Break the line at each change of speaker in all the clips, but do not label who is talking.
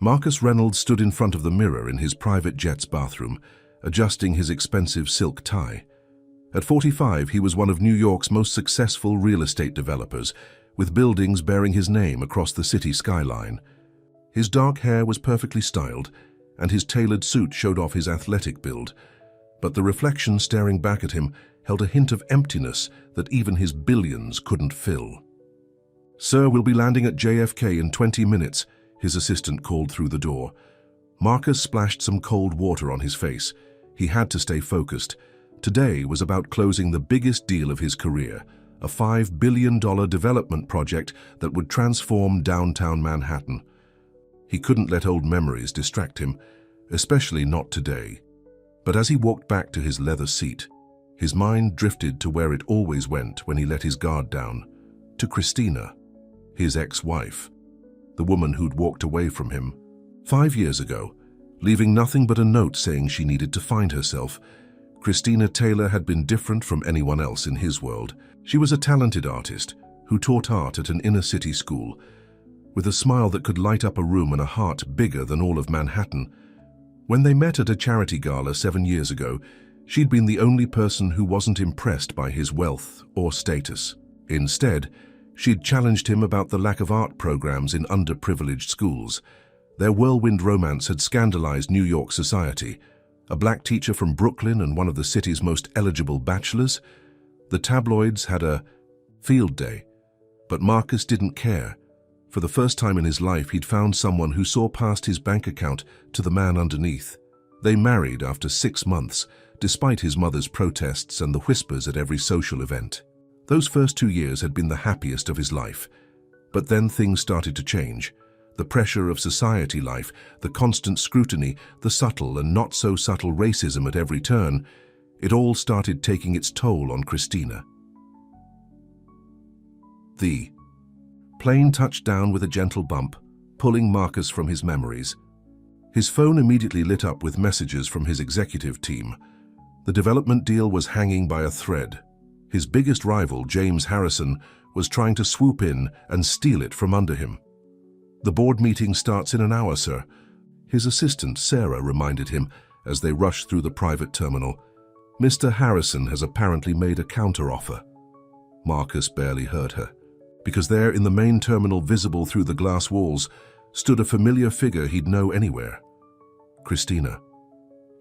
Marcus Reynolds stood in front of the mirror in his private jet's bathroom, adjusting his expensive silk tie. At 45, he was one of New York's most successful real estate developers, with buildings bearing his name across the city skyline. His dark hair was perfectly styled, and his tailored suit showed off his athletic build. But the reflection staring back at him held a hint of emptiness that even his billions couldn't fill. "Sir, we'll be landing at JFK in 20 minutes, his assistant called through the door. Marcus splashed some cold water on his face. He had to stay focused. Today was about closing the biggest deal of his career, a $5 billion development project that would transform downtown Manhattan. He couldn't let old memories distract him, especially not today. But as he walked back to his leather seat, his mind drifted to where it always went when he let his guard down, to Christina, his ex-wife, the woman who'd walked away from him 5 years ago, leaving nothing but a note saying she needed to find herself. Christina Taylor had been different from anyone else in his world. She was a talented artist who taught art at an inner-city school, with a smile that could light up a room and a heart bigger than all of Manhattan. When they met at a charity gala 7 years ago, she'd been the only person who wasn't impressed by his wealth or status. Instead, she'd challenged him about the lack of art programs in underprivileged schools. Their whirlwind romance had scandalized New York society. A black teacher from Brooklyn and one of the city's most eligible bachelors. The tabloids had a field day, but Marcus didn't care. For the first time in his life, he'd found someone who saw past his bank account to the man underneath. They married after 6 months, despite his mother's protests and the whispers at every social event. Those first 2 years had been the happiest of his life. But then things started to change. The pressure of society life, the constant scrutiny, the subtle and not so subtle racism at every turn, it all started taking its toll on Christina. The plane touched down with a gentle bump, pulling Marcus from his memories. His phone immediately lit up with messages from his executive team. The development deal was hanging by a thread. His biggest rival, James Harrison, was trying to swoop in and steal it from under him. "The board meeting starts in an hour, sir," his assistant, Sarah, reminded him as they rushed through the private terminal. "Mr. Harrison has apparently made a counteroffer." Marcus barely heard her, because there in the main terminal, visible through the glass walls, stood a familiar figure he'd know anywhere. Christina.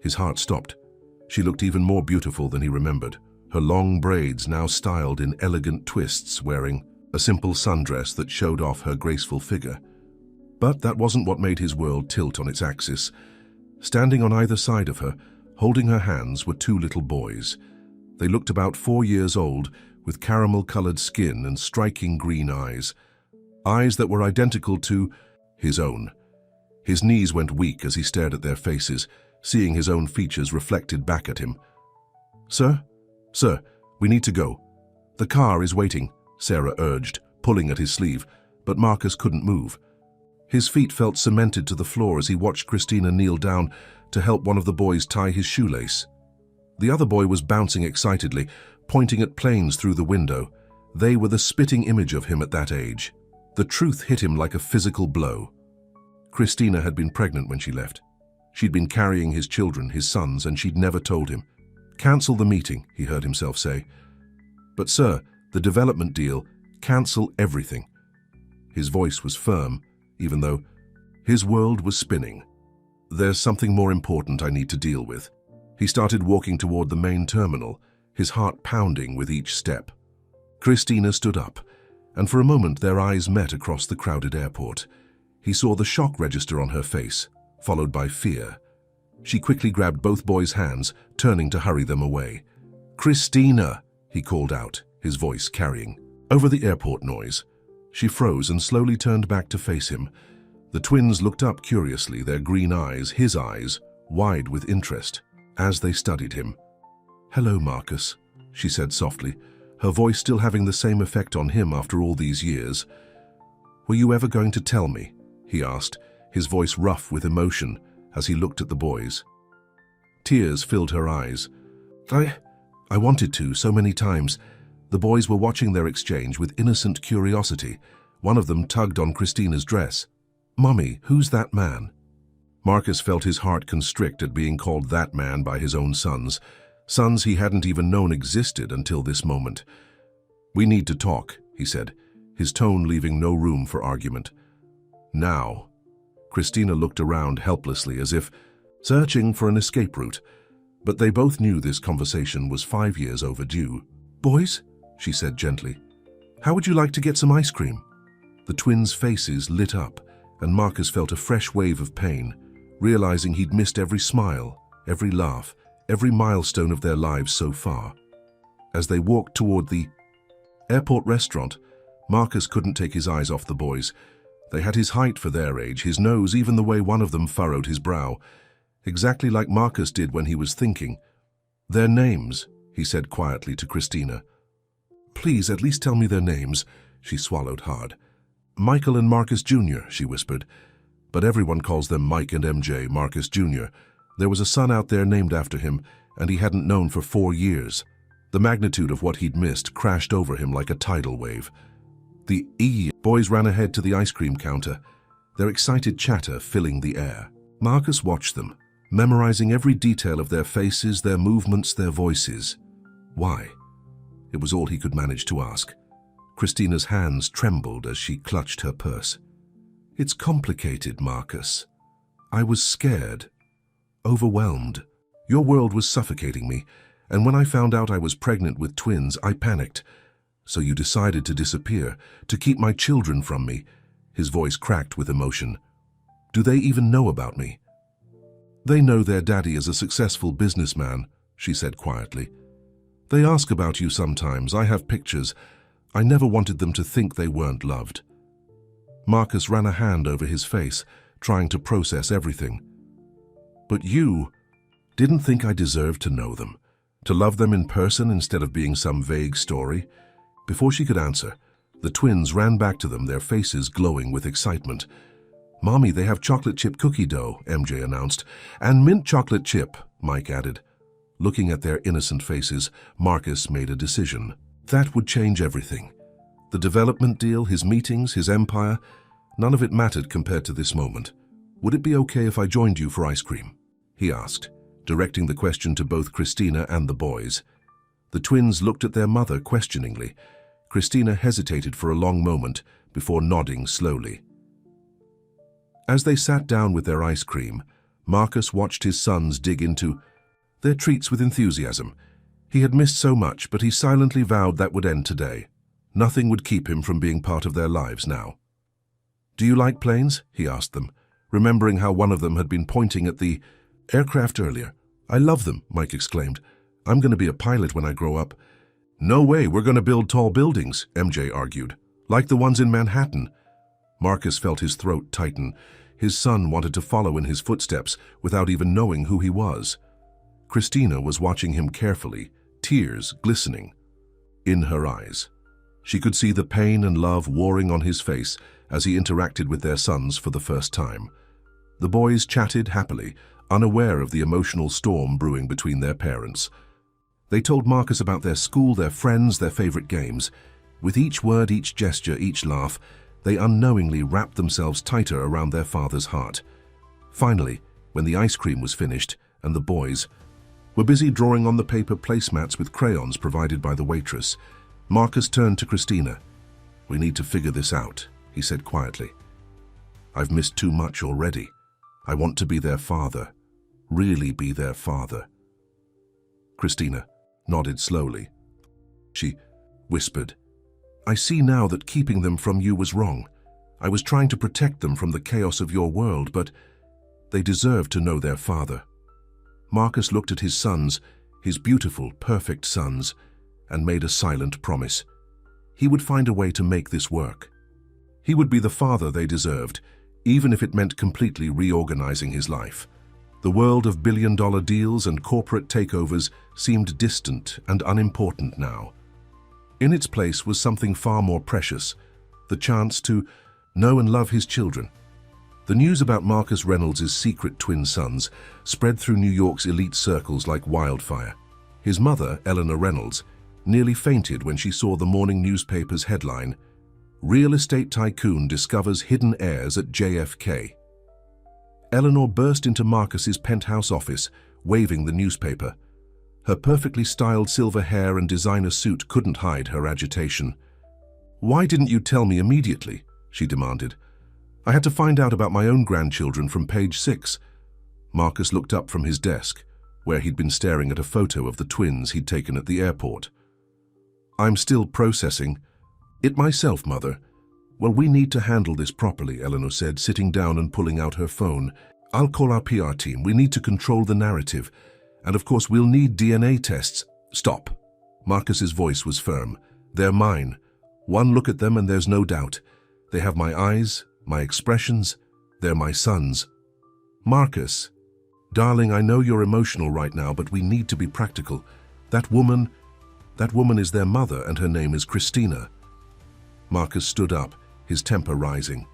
His heart stopped. She looked even more beautiful than he remembered, her long braids now styled in elegant twists, wearing a simple sundress that showed off her graceful figure. But that wasn't what made his world tilt on its axis. Standing on either side of her, holding her hands, were 2 little boys. They looked about 4 years old, with caramel-colored skin and striking green eyes. Eyes that were identical to his own. His knees went weak as he stared at their faces, seeing his own features reflected back at him. "Sir? Sir, we need to go. The car is waiting," Sarah urged, pulling at his sleeve, but Marcus couldn't move. His feet felt cemented to the floor as he watched Christina kneel down to help one of the boys tie his shoelace. The other boy was bouncing excitedly, pointing at planes through the window. They were the spitting image of him at that age. The truth hit him like a physical blow. Christina had been pregnant when she left. She'd been carrying his children, his sons, and she'd never told him. "Cancel the meeting," he heard himself say. "But sir, the development deal, cancel everything." His voice was firm, even though his world was spinning. "There's something more important I need to deal with." He started walking toward the main terminal, his heart pounding with each step. Christina stood up, and for a moment their eyes met across the crowded airport. He saw the shock register on her face, followed by fear. She quickly grabbed both boys' hands, turning to hurry them away. "Christina!" he called out, his voice carrying over the airport noise. She froze and slowly turned back to face him. The twins looked up curiously, their green eyes, his eyes, wide with interest, as they studied him. "Hello, Marcus," she said softly, her voice still having the same effect on him after all these years. "Were you ever going to tell me?" he asked, his voice rough with emotion as he looked at the boys. Tears filled her eyes. I wanted to so many times." The boys were watching their exchange with innocent curiosity. One of them tugged on Christina's dress. "Mommy, who's that man?" Marcus felt his heart constrict at being called that man by his own sons he hadn't even known existed until this moment. "We need to talk," he said, his tone leaving no room for argument. "Now." Christina looked around helplessly as if searching for an escape route, but they both knew this conversation was 5 years overdue. "Boys," she said gently, "how would you like to get some ice cream?" The twins' faces lit up, and Marcus felt a fresh wave of pain, realizing he'd missed every smile, every laugh, every milestone of their lives so far. As they walked toward the airport restaurant, Marcus couldn't take his eyes off the boys. They had his height for their age, his nose, even the way one of them furrowed his brow, exactly like Marcus did when he was thinking. "Their names," he said quietly to Christina. "Please, at least tell me their names," she swallowed hard. "Michael and Marcus Jr., she whispered. "But everyone calls them Mike and MJ, Marcus Jr. There was a son out there named after him, and he hadn't known for 4 years. The magnitude of what he'd missed crashed over him like a tidal wave. The boys ran ahead to the ice cream counter, their excited chatter filling the air. Marcus watched them, memorizing every detail of their faces, their movements, their voices. Why? It was all he could manage to ask. Christina's hands trembled as she clutched her purse. "It's complicated, Marcus. I was scared, overwhelmed. Your world was suffocating me, and when I found out I was pregnant with twins, I panicked. So you decided to disappear, to keep my children from me." His voice cracked with emotion. "Do they even know about me?" "They know their daddy is a successful businessman," she said quietly. "They ask about you sometimes. I have pictures. I never wanted them to think they weren't loved." Marcus ran a hand over his face, trying to process everything. "But you didn't think I deserved to know them, to love them in person instead of being some vague story?" Before she could answer, the twins ran back to them, their faces glowing with excitement. "Mommy, they have chocolate chip cookie dough," MJ announced. "And mint chocolate chip," Mike added. Looking at their innocent faces, Marcus made a decision. That would change everything. The development deal, his meetings, his empire, none of it mattered compared to this moment. "Would it be okay if I joined you for ice cream?" he asked, directing the question to both Christina and the boys. The twins looked at their mother questioningly. Christina hesitated for a long moment before nodding slowly. As they sat down with their ice cream, Marcus watched his sons dig into their treats with enthusiasm. He had missed so much, but he silently vowed that would end today. Nothing would keep him from being part of their lives now. "Do you like planes?" he asked them, remembering how one of them had been pointing at the aircraft earlier. "I love them," Mike exclaimed. "I'm going to be a pilot when I grow up." "No way, we're going to build tall buildings," MJ argued. "Like the ones in Manhattan." Marcus felt his throat tighten. His son wanted to follow in his footsteps without even knowing who he was. Christina was watching him carefully, tears glistening in her eyes. She could see the pain and love warring on his face as he interacted with their sons for the first time. The boys chatted happily, unaware of the emotional storm brewing between their parents. They told Marcus about their school, their friends, their favorite games. With each word, each gesture, each laugh, they unknowingly wrapped themselves tighter around their father's heart. Finally, when the ice cream was finished and the boys were busy drawing on the paper placemats with crayons provided by the waitress, Marcus turned to Christina. "We need to figure this out," he said quietly. "I've missed too much already. I want to be their father, really be their father." Christina nodded slowly. She whispered, "I see now that keeping them from you was wrong. I was trying to protect them from the chaos of your world, but they deserve to know their father." Marcus looked at his sons, his beautiful, perfect sons, and made a silent promise. He would find a way to make this work. He would be the father they deserved, even if it meant completely reorganizing his life. The world of billion-dollar deals and corporate takeovers seemed distant and unimportant now. In its place was something far more precious, the chance to know and love his children. The news about Marcus Reynolds' secret twin sons spread through New York's elite circles like wildfire. His mother, Eleanor Reynolds, nearly fainted when she saw the morning newspaper's headline, Real estate tycoon discovers hidden heirs at JFK. Eleanor burst into Marcus's penthouse office, waving the newspaper. Her perfectly styled silver hair and designer suit couldn't hide her agitation. "Why didn't you tell me immediately?" she demanded. "I had to find out about my own grandchildren from page 6. Marcus looked up from his desk, where he'd been staring at a photo of the twins he'd taken at the airport. "I'm still processing. It myself, Mother." "Well, we need to handle this properly," Eleanor said, sitting down and pulling out her phone. "I'll call our PR team. We need to control the narrative. And of course, we'll need DNA tests." "Stop." Marcus's voice was firm. "They're mine. One look at them and there's no doubt. They have my eyes, my expressions. They're my sons." "Marcus, darling, I know you're emotional right now, but we need to be practical. That woman is their mother, and her name is Christina." Marcus stood up, his temper rising.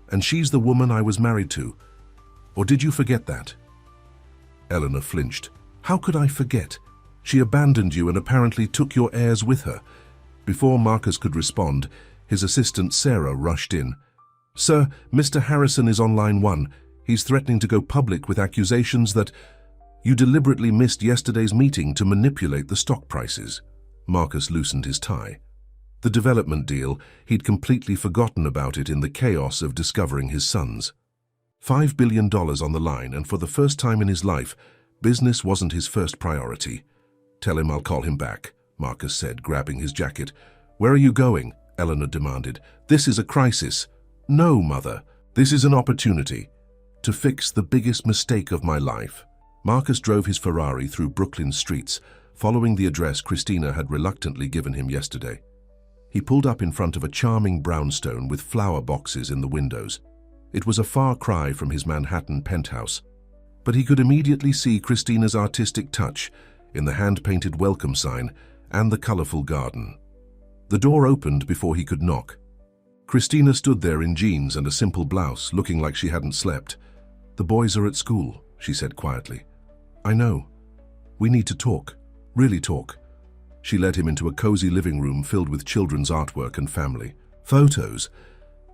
"And she's the woman I was married to. Or did you forget that?" Eleanor flinched. "How could I forget? She abandoned you and apparently took your heirs with her." Before Marcus could respond, his assistant Sarah rushed in. "Sir, Mr. Harrison is on line 1. He's threatening to go public with accusations that you deliberately missed yesterday's meeting to manipulate the stock prices." Marcus loosened his tie. The development deal, he'd completely forgotten about it in the chaos of discovering his sons. $5 billion on the line, and for the first time in his life, business wasn't his first priority. "Tell him I'll call him back," Marcus said, grabbing his jacket. "Where are you going?" Eleanor demanded. "This is a crisis." "No, Mother. This is an opportunity to fix the biggest mistake of my life." Marcus drove his Ferrari through Brooklyn's streets, following the address Christina had reluctantly given him yesterday. He pulled up in front of a charming brownstone with flower boxes in the windows. It was a far cry from his Manhattan penthouse, but he could immediately see Christina's artistic touch in the hand-painted welcome sign and the colorful garden. The door opened before he could knock. Christina stood there in jeans and a simple blouse, looking like she hadn't slept. "The boys are at school," she said quietly. "I know. We need to talk, really talk." She led him into a cozy living room filled with children's artwork and family photos.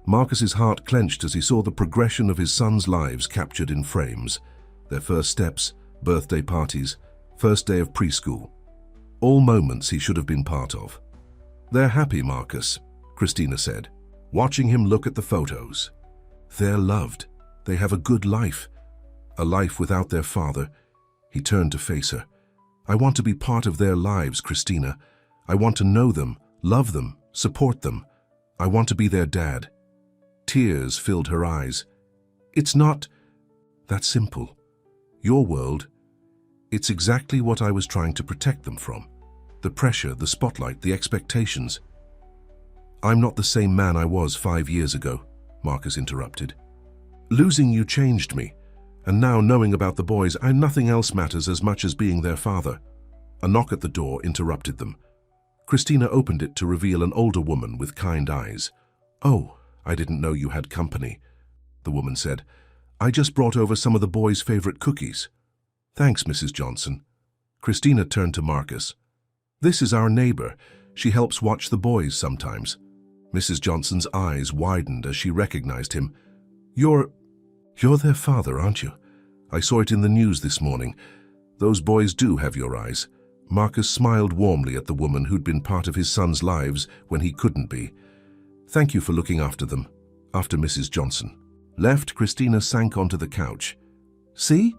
Marcus's heart clenched as he saw the progression of his sons' lives captured in frames. Their first steps, birthday parties, first day of preschool. All moments he should have been part of. "They're happy, Marcus," Christina said, watching him look at the photos. "They're loved. They have a good life. A life without their father." He turned to face her. "I want to be part of their lives, Christina. I want to know them, love them, support them. I want to be their dad." Tears filled her eyes. "It's not that simple. Your world, it's exactly what I was trying to protect them from. The pressure, the spotlight, the expectations." "I'm not the same man I was 5 years ago," Marcus interrupted. "Losing you changed me. And now, knowing about the boys, nothing else matters as much as being their father." A knock at the door interrupted them. Christina opened it to reveal an older woman with kind eyes. "Oh, I didn't know you had company," the woman said. "I just brought over some of the boys' favorite cookies." "Thanks, Mrs. Johnson." Christina turned to Marcus. "This is our neighbor. She helps watch the boys sometimes." Mrs. Johnson's eyes widened as she recognized him. You're their father, aren't you? I saw it in the news this morning. Those boys do have your eyes." Marcus smiled warmly at the woman who'd been part of his son's lives when he couldn't be. "Thank you for looking after them." After Mrs. Johnson left, Christina sank onto the couch. "See?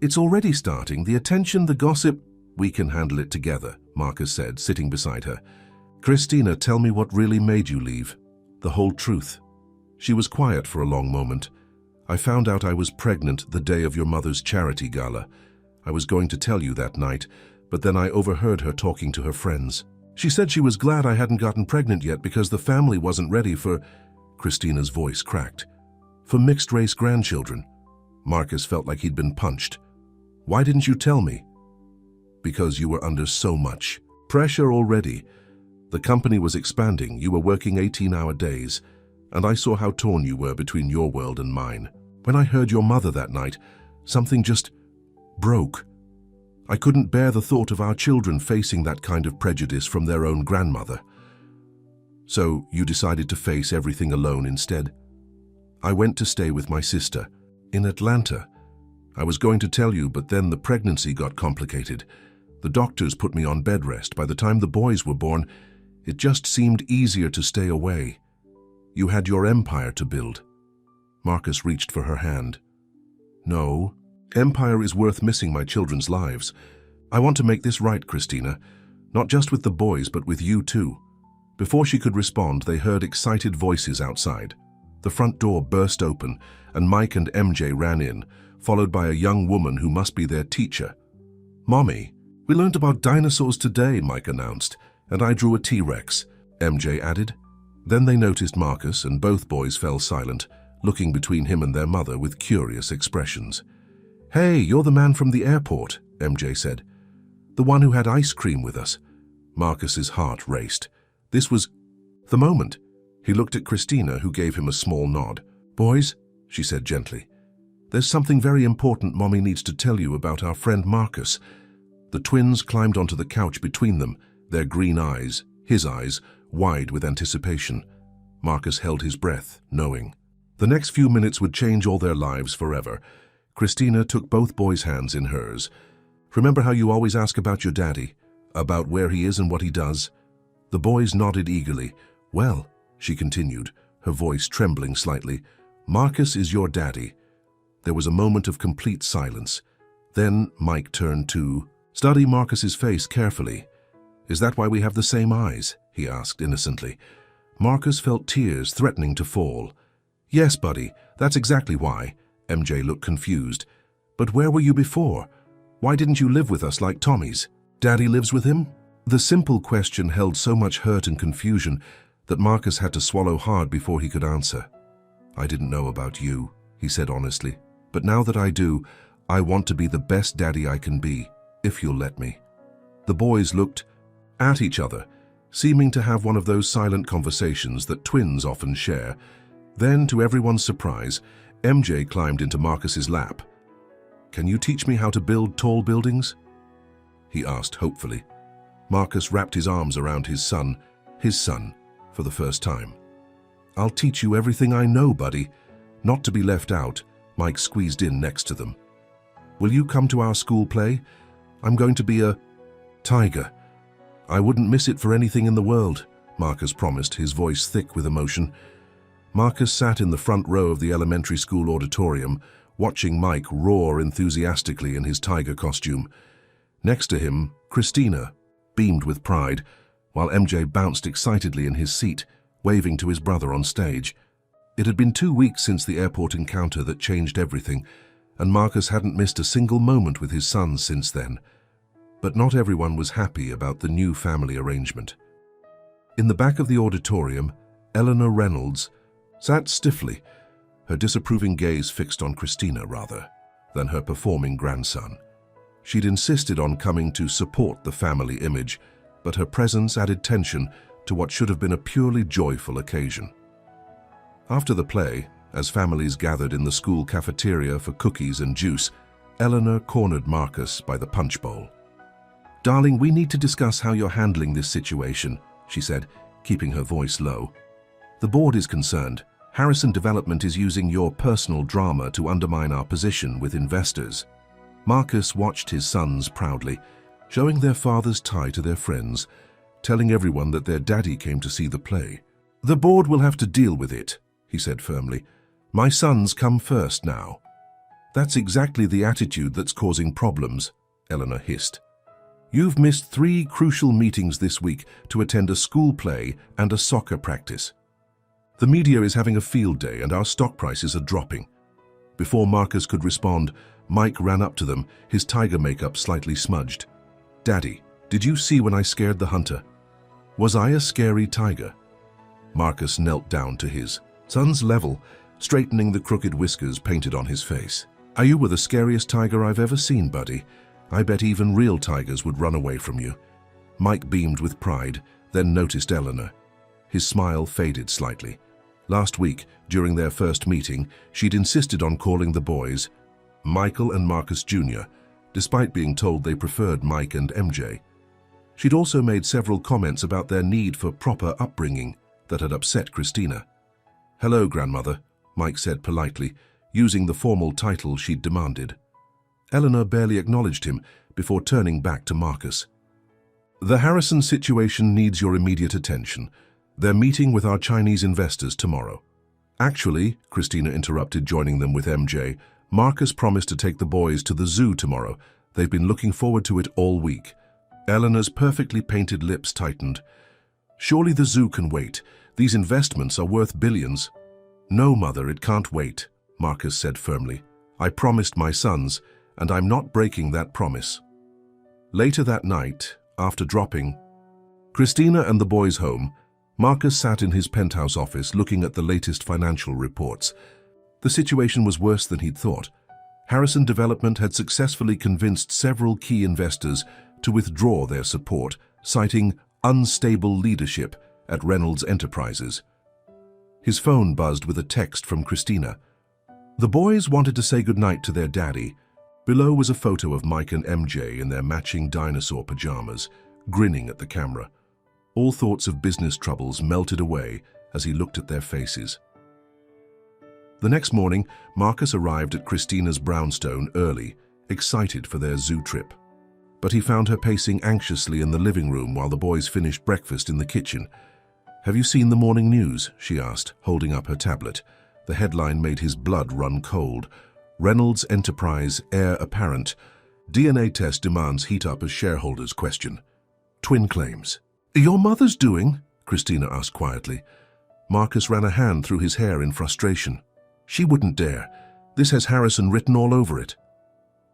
It's already starting. The attention, the gossip." "We can handle it together," Marcus said, sitting beside her. "Christina, tell me what really made you leave. The whole truth." She was quiet for a long moment. "I found out I was pregnant the day of your mother's charity gala. I was going to tell you that night, but then I overheard her talking to her friends. She said she was glad I hadn't gotten pregnant yet because the family wasn't ready for—" Christina's voice cracked. "For mixed-race grandchildren." Marcus felt like he'd been punched. "Why didn't you tell me?" "Because you were under so much pressure already. The company was expanding, you were working 18-hour days, and I saw how torn you were between your world and mine. When I heard your mother that night, something just broke. I couldn't bear the thought of our children facing that kind of prejudice from their own grandmother." So you decided to face everything alone instead? I went to stay with my sister in Atlanta. I was going to tell you, but then the pregnancy got complicated. The doctors put me on bed rest. By the time the boys were born, it just seemed easier to stay away. You had your empire to build. Marcus reached for her hand. No, empire is worth missing my children's lives. I want to make this right, Christina. Not just with the boys, but with you too. Before she could respond, they heard excited voices outside. The front door burst open, and Mike and MJ ran in, followed by a young woman who must be their teacher. Mommy, we learned about dinosaurs today, Mike announced, and I drew a T-Rex, MJ added. Then they noticed Marcus, and both boys fell silent, looking between him and their mother with curious expressions. Hey, you're the man from the airport, MJ said. The one who had ice cream with us. Marcus's heart raced. This was the moment. He looked at Christina, who gave him a small nod. Boys, she said gently, there's something very important Mommy needs to tell you about our friend Marcus. The twins climbed onto the couch between them, their green eyes, his eyes, wide with anticipation. Marcus held his breath, knowing. The next few minutes would change all their lives forever. Christina took both boys' hands in hers. Remember how you always ask about your daddy? About where he is and what he does? The boys nodded eagerly. Well, she continued, her voice trembling slightly, Marcus is your daddy. There was a moment of complete silence. Then Mike turned to, Study Marcus's face carefully. Is that why we have the same eyes? He asked innocently. Marcus felt tears threatening to fall. Yes, buddy, that's exactly why. MJ looked confused. But where were you before? Why didn't you live with us like Tommy's? Daddy lives with him? The simple question held so much hurt and confusion that Marcus had to swallow hard before he could answer. I didn't know about you, he said honestly. But now that I do, I want to be the best daddy I can be, if you'll let me. The boys looked at each other, seeming to have one of those silent conversations that twins often share. Then, to everyone's surprise, MJ climbed into Marcus's lap. Can you teach me how to build tall buildings? He asked hopefully. Marcus wrapped his arms around his son, for the first time. I'll teach you everything I know, buddy. Not to be left out, Mike squeezed in next to them. Will you come to our school play? I'm going to be a tiger. I wouldn't miss it for anything in the world, Marcus promised, his voice thick with emotion. Marcus sat in the front row of the elementary school auditorium, watching Mike roar enthusiastically in his tiger costume. Next to him, Christina beamed with pride, while MJ bounced excitedly in his seat, waving to his brother on stage. It had been 2 weeks since the airport encounter that changed everything, and Marcus hadn't missed a single moment with his sons since then. But not everyone was happy about the new family arrangement. In the back of the auditorium, Eleanor Reynolds sat stiffly, her disapproving gaze fixed on Christina rather than her performing grandson. She'd insisted on coming to support the family image, but her presence added tension to what should have been a purely joyful occasion. After the play, as families gathered in the school cafeteria for cookies and juice, Eleanor cornered Marcus by the punch bowl. Darling, we need to discuss how you're handling this situation, she said, keeping her voice low. The board is concerned. Harrison Development is using your personal drama to undermine our position with investors. Marcus watched his sons proudly, showing their father's tie to their friends, telling everyone that their daddy came to see the play. The board will have to deal with it, he said firmly. My sons come first now. That's exactly the attitude that's causing problems, Eleanor hissed. You've missed 3 crucial meetings this week to attend a school play and a soccer practice. The media is having a field day and our stock prices are dropping. Before Marcus could respond, Mike ran up to them, his tiger makeup slightly smudged. Daddy, did you see when I scared the hunter? Was I a scary tiger? Marcus knelt down to his son's level, straightening the crooked whiskers painted on his face. You were the scariest tiger I've ever seen, buddy. I bet even real tigers would run away from you. Mike beamed with pride, then noticed Eleanor. His smile faded slightly. Last week, during their first meeting, she'd insisted on calling the boys Michael and Marcus Jr., despite being told they preferred Mike and MJ. She'd also made several comments about their need for proper upbringing, that had upset Christina. "Hello, grandmother," Mike said politely, using the formal title she'd demanded. Eleanor barely acknowledged him before turning back to Marcus. "The Harrison situation needs your immediate attention. They're meeting with our Chinese investors tomorrow." "Actually," Christina interrupted, joining them with MJ, "Marcus promised to take the boys to the zoo tomorrow. They've been looking forward to it all week." Eleanor's perfectly painted lips tightened. "Surely the zoo can wait. These investments are worth billions." "No, Mother, it can't wait," Marcus said firmly. "I promised my sons, and I'm not breaking that promise." Later that night, after dropping Christina and the boys home, Marcus sat in his penthouse office looking at the latest financial reports. The situation was worse than he'd thought. Harrison Development had successfully convinced several key investors to withdraw their support, citing unstable leadership at Reynolds Enterprises. His phone buzzed with a text from Christina. The boys wanted to say goodnight to their daddy. Below was a photo of Mike and MJ in their matching dinosaur pajamas, grinning at the camera. All thoughts of business troubles melted away as he looked at their faces. The next morning, Marcus arrived at Christina's brownstone early, excited for their zoo trip. But he found her pacing anxiously in the living room while the boys finished breakfast in the kitchen. "Have you seen the morning news?" she asked, holding up her tablet. The headline made his blood run cold. "Reynolds Enterprise heir apparent. DNA test demands heat up as shareholders question. Twin claims." "Your mother's doing?" Christina asked quietly. Marcus ran a hand through his hair in frustration. "She wouldn't dare. This has Harrison written all over it."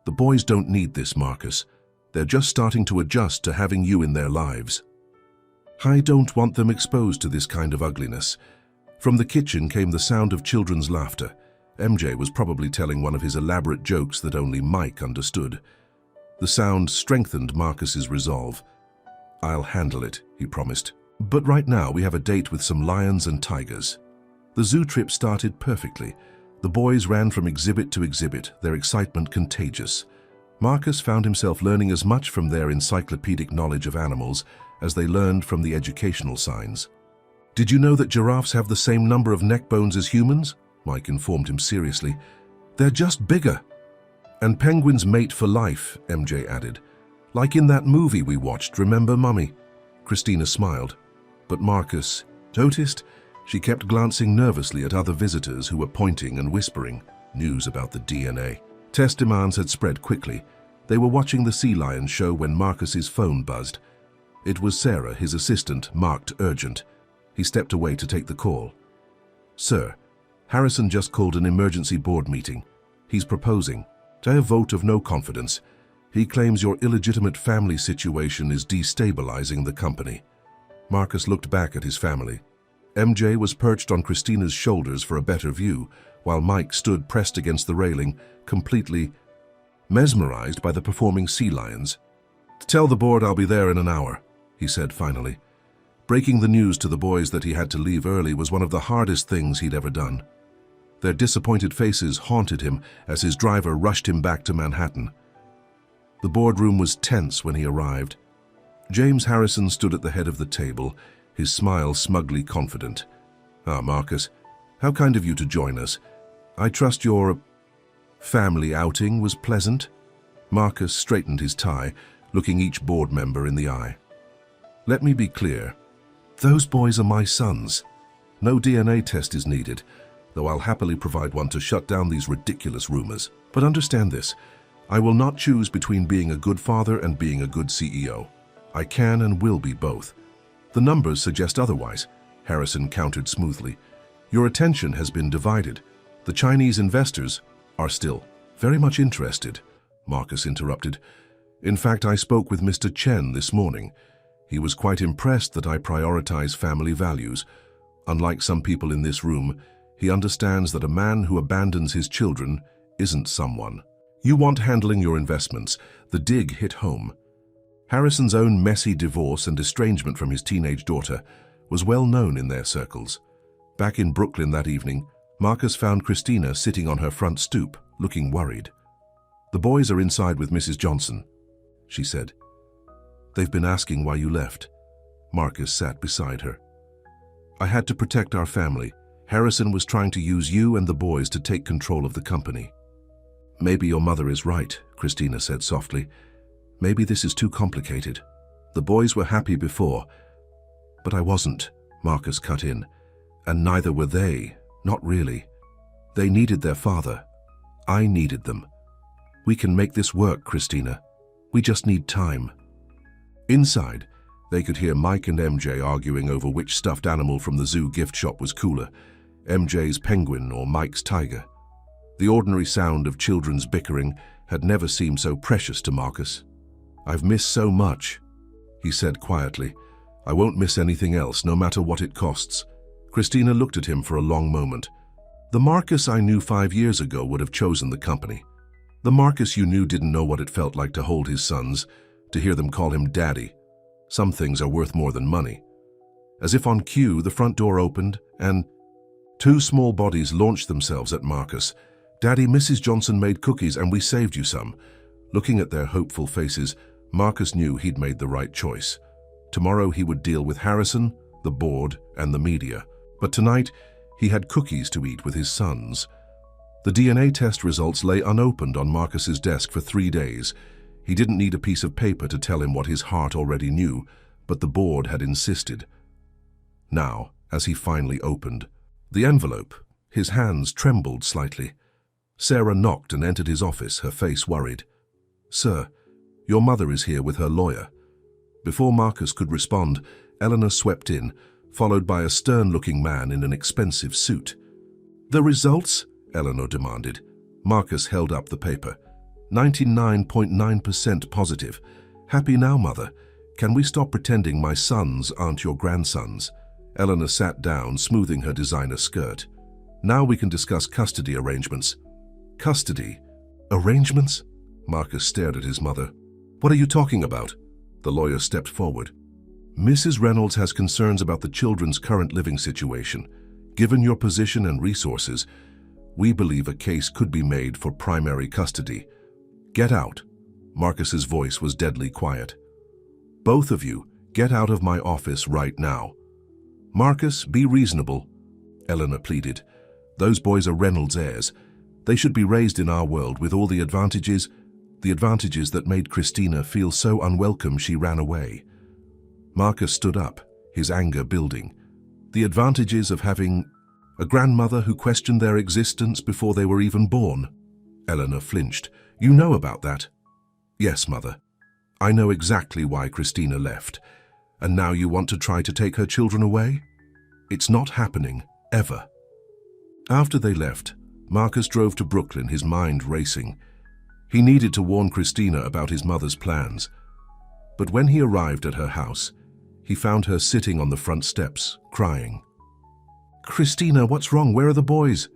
"The boys don't need this, Marcus. They're just starting to adjust to having you in their lives. I don't want them exposed to this kind of ugliness." From the kitchen came the sound of children's laughter. MJ was probably telling one of his elaborate jokes that only Mike understood. The sound strengthened Marcus's resolve. "I'll handle it," he promised. "But right now we have a date with some lions and tigers." The zoo trip started perfectly. The boys ran from exhibit to exhibit, their excitement contagious. Marcus found himself learning as much from their encyclopedic knowledge of animals as they learned from the educational signs. "Did you know that giraffes have the same number of neck bones as humans?" Mike informed him seriously. "They're just bigger." "And penguins mate for life," MJ added. "Like in that movie we watched, remember, Mummy?" Christina smiled. But Marcus noticed she kept glancing nervously at other visitors who were pointing and whispering news about the DNA. Test demands had spread quickly. They were watching the sea lion show when Marcus's phone buzzed. It was Sarah, his assistant, marked urgent. He stepped away to take the call. "Sir, Harrison just called an emergency board meeting. He's proposing a vote of no confidence. He claims your illegitimate family situation is destabilizing the company." Marcus looked back at his family. MJ was perched on Christina's shoulders for a better view, while Mike stood pressed against the railing, completely mesmerized by the performing sea lions. "Tell the board I'll be there in an hour," he said finally. Breaking the news to the boys that he had to leave early was one of the hardest things he'd ever done. Their disappointed faces haunted him as his driver rushed him back to Manhattan. The boardroom was tense when he arrived. James Harrison stood at the head of the table, his smile smugly confident. "Ah, Marcus, how kind of you to join us. I trust your family outing was pleasant." Marcus straightened his tie, looking each board member in the eye. "Let me be clear. Those boys are my sons. No DNA test is needed, though I'll happily provide one to shut down these ridiculous rumors. But understand this, I will not choose between being a good father and being a good CEO. I can and will be both." "The numbers suggest otherwise," Harrison countered smoothly. "Your attention has been divided. The Chinese investors are still very much interested," Marcus interrupted. "In fact, I spoke with Mr. Chen this morning. He was quite impressed that I prioritize family values. Unlike some people in this room, he understands that a man who abandons his children isn't someone. You want handling your investments." The dig hit home. Harrison's own messy divorce and estrangement from his teenage daughter was well known in their circles. Back in Brooklyn that evening, Marcus found Christina sitting on her front stoop, looking worried. "The boys are inside with Mrs. Johnson," she said. "They've been asking why you left." Marcus sat beside her. I had to protect our family. Harrison was trying to use you and the boys to take control of the company. Maybe your mother is right, Christina said softly. Maybe this is too complicated. The boys were happy before, but I wasn't, Marcus cut in. And neither were they, not really. They needed their father. I needed them. We can make this work, Christina. We just need time. Inside, they could hear Mike and MJ arguing over which stuffed animal from the zoo gift shop was cooler, MJ's penguin or Mike's tiger. The ordinary sound of children's bickering had never seemed so precious to Marcus. I've missed so much, he said quietly. I won't miss anything else, no matter what it costs. Christina looked at him for a long moment. The Marcus I knew 5 years ago would have chosen the company. The Marcus you knew didn't know what it felt like to hold his sons, to hear them call him daddy. Some things are worth more than money. As if on cue, the front door opened, and 2 small bodies launched themselves at Marcus. Daddy, Mrs. Johnson made cookies and we saved you some. Looking at their hopeful faces, Marcus knew he'd made the right choice. Tomorrow he would deal with Harrison, the board, and the media. But tonight, he had cookies to eat with his sons. The DNA test results lay unopened on Marcus's desk for 3 days. He didn't need a piece of paper to tell him what his heart already knew, but the board had insisted. Now, as he finally opened the envelope, his hands trembled slightly. Sarah knocked and entered his office, her face worried. Sir, your mother is here with her lawyer. Before Marcus could respond, Eleanor swept in, followed by a stern-looking man in an expensive suit. The results? Eleanor demanded. Marcus held up the paper. 99.9% positive. Happy now, Mother. Can we stop pretending my sons aren't your grandsons? Eleanor sat down, smoothing her designer skirt. Now we can discuss custody arrangements. Custody? Arrangements? Marcus stared at his mother. What are you talking about? The lawyer stepped forward. Mrs. Reynolds has concerns about the children's current living situation. Given your position and resources, we believe a case could be made for primary custody. Get out. Marcus's voice was deadly quiet. Both of you, get out of my office right now. Marcus, be reasonable, Eleanor pleaded. Those boys are Reynolds' heirs. They should be raised in our world with all the advantages that made Christina feel so unwelcome she ran away. Marcus stood up, his anger building. The advantages of having a grandmother who questioned their existence before they were even born. Eleanor flinched. You know about that? Yes, Mother. I know exactly why Christina left. And now you want to try to take her children away? It's not happening, ever. After they left, Marcus drove to Brooklyn, his mind racing. He needed to warn Christina about his mother's plans. But when he arrived at her house, he found her sitting on the front steps, crying. Christina, what's wrong? Where are the boys?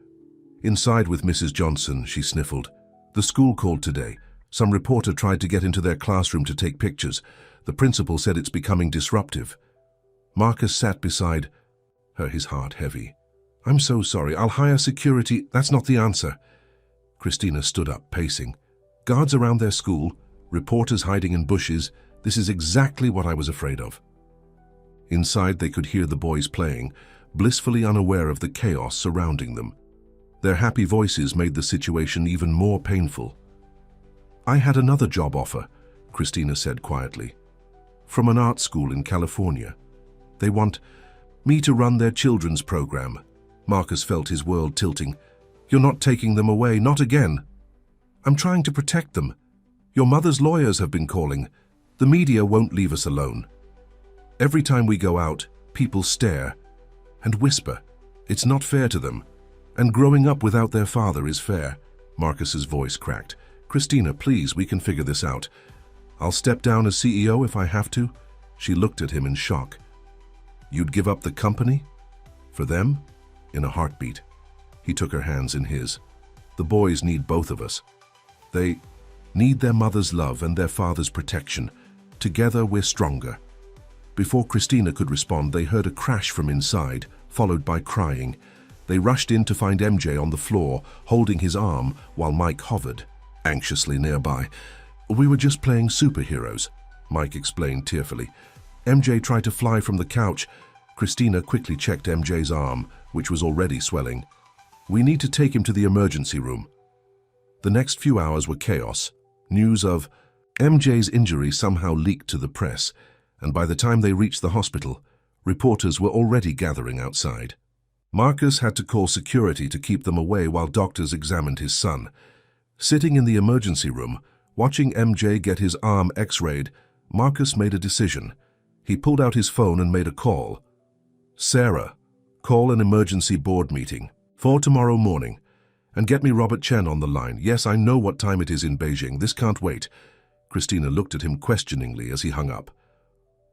Inside with Mrs. Johnson, she sniffled. The school called today. Some reporter tried to get into their classroom to take pictures. The principal said it's becoming disruptive. Marcus sat beside her, his heart heavy. I'm so sorry. I'll hire security. That's not the answer. Christina stood up, pacing. Guards around their school, reporters hiding in bushes. This is exactly what I was afraid of. Inside, they could hear the boys playing, blissfully unaware of the chaos surrounding them. Their happy voices made the situation even more painful. I had another job offer, Christina said quietly. From an art school in California. They want me to run their children's program. Marcus felt his world tilting. You're not taking them away, not again. I'm trying to protect them. Your mother's lawyers have been calling. The media won't leave us alone. Every time we go out, people stare and whisper. It's not fair to them. And growing up without their father is fair. Marcus's voice cracked. Christina, please, we can figure this out. I'll step down as CEO if I have to. She looked at him in shock. You'd give up the company? For them? In a heartbeat. He took her hands in his. The boys need both of us. They need their mother's love and their father's protection. Together we're stronger. Before Christina could respond, they heard a crash from inside, followed by crying. They rushed in to find MJ on the floor, holding his arm while Mike hovered anxiously nearby. We were just playing superheroes, Mike explained tearfully. MJ tried to fly from the couch. Christina quickly checked MJ's arm, which was already swelling. "We need to take him to the emergency room." The next few hours were chaos. News of MJ's injury somehow leaked to the press, and by the time they reached the hospital, reporters were already gathering outside. Marcus had to call security to keep them away while doctors examined his son. Sitting in the emergency room, watching MJ get his arm x-rayed, Marcus made a decision. He pulled out his phone and made a call. "Sarah, call an emergency board meeting for tomorrow morning. And get me Robert Chen on the line. Yes, I know what time it is in Beijing. This can't wait." Christina looked at him questioningly as he hung up.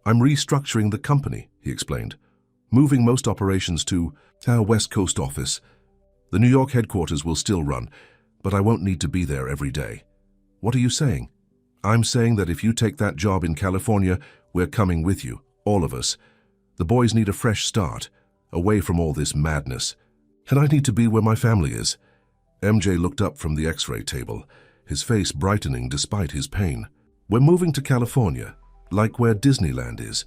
"I'm restructuring the company," he explained. "Moving most operations to our West Coast office. The New York headquarters will still run, but I won't need to be there every day." "What are you saying?" "I'm saying that if you take that job in California, we're coming with you, all of us. The boys need a fresh start, away from all this madness. And I need to be where my family is." MJ looked up from the x-ray table, his face brightening despite his pain. "We're moving to California, like where Disneyland is."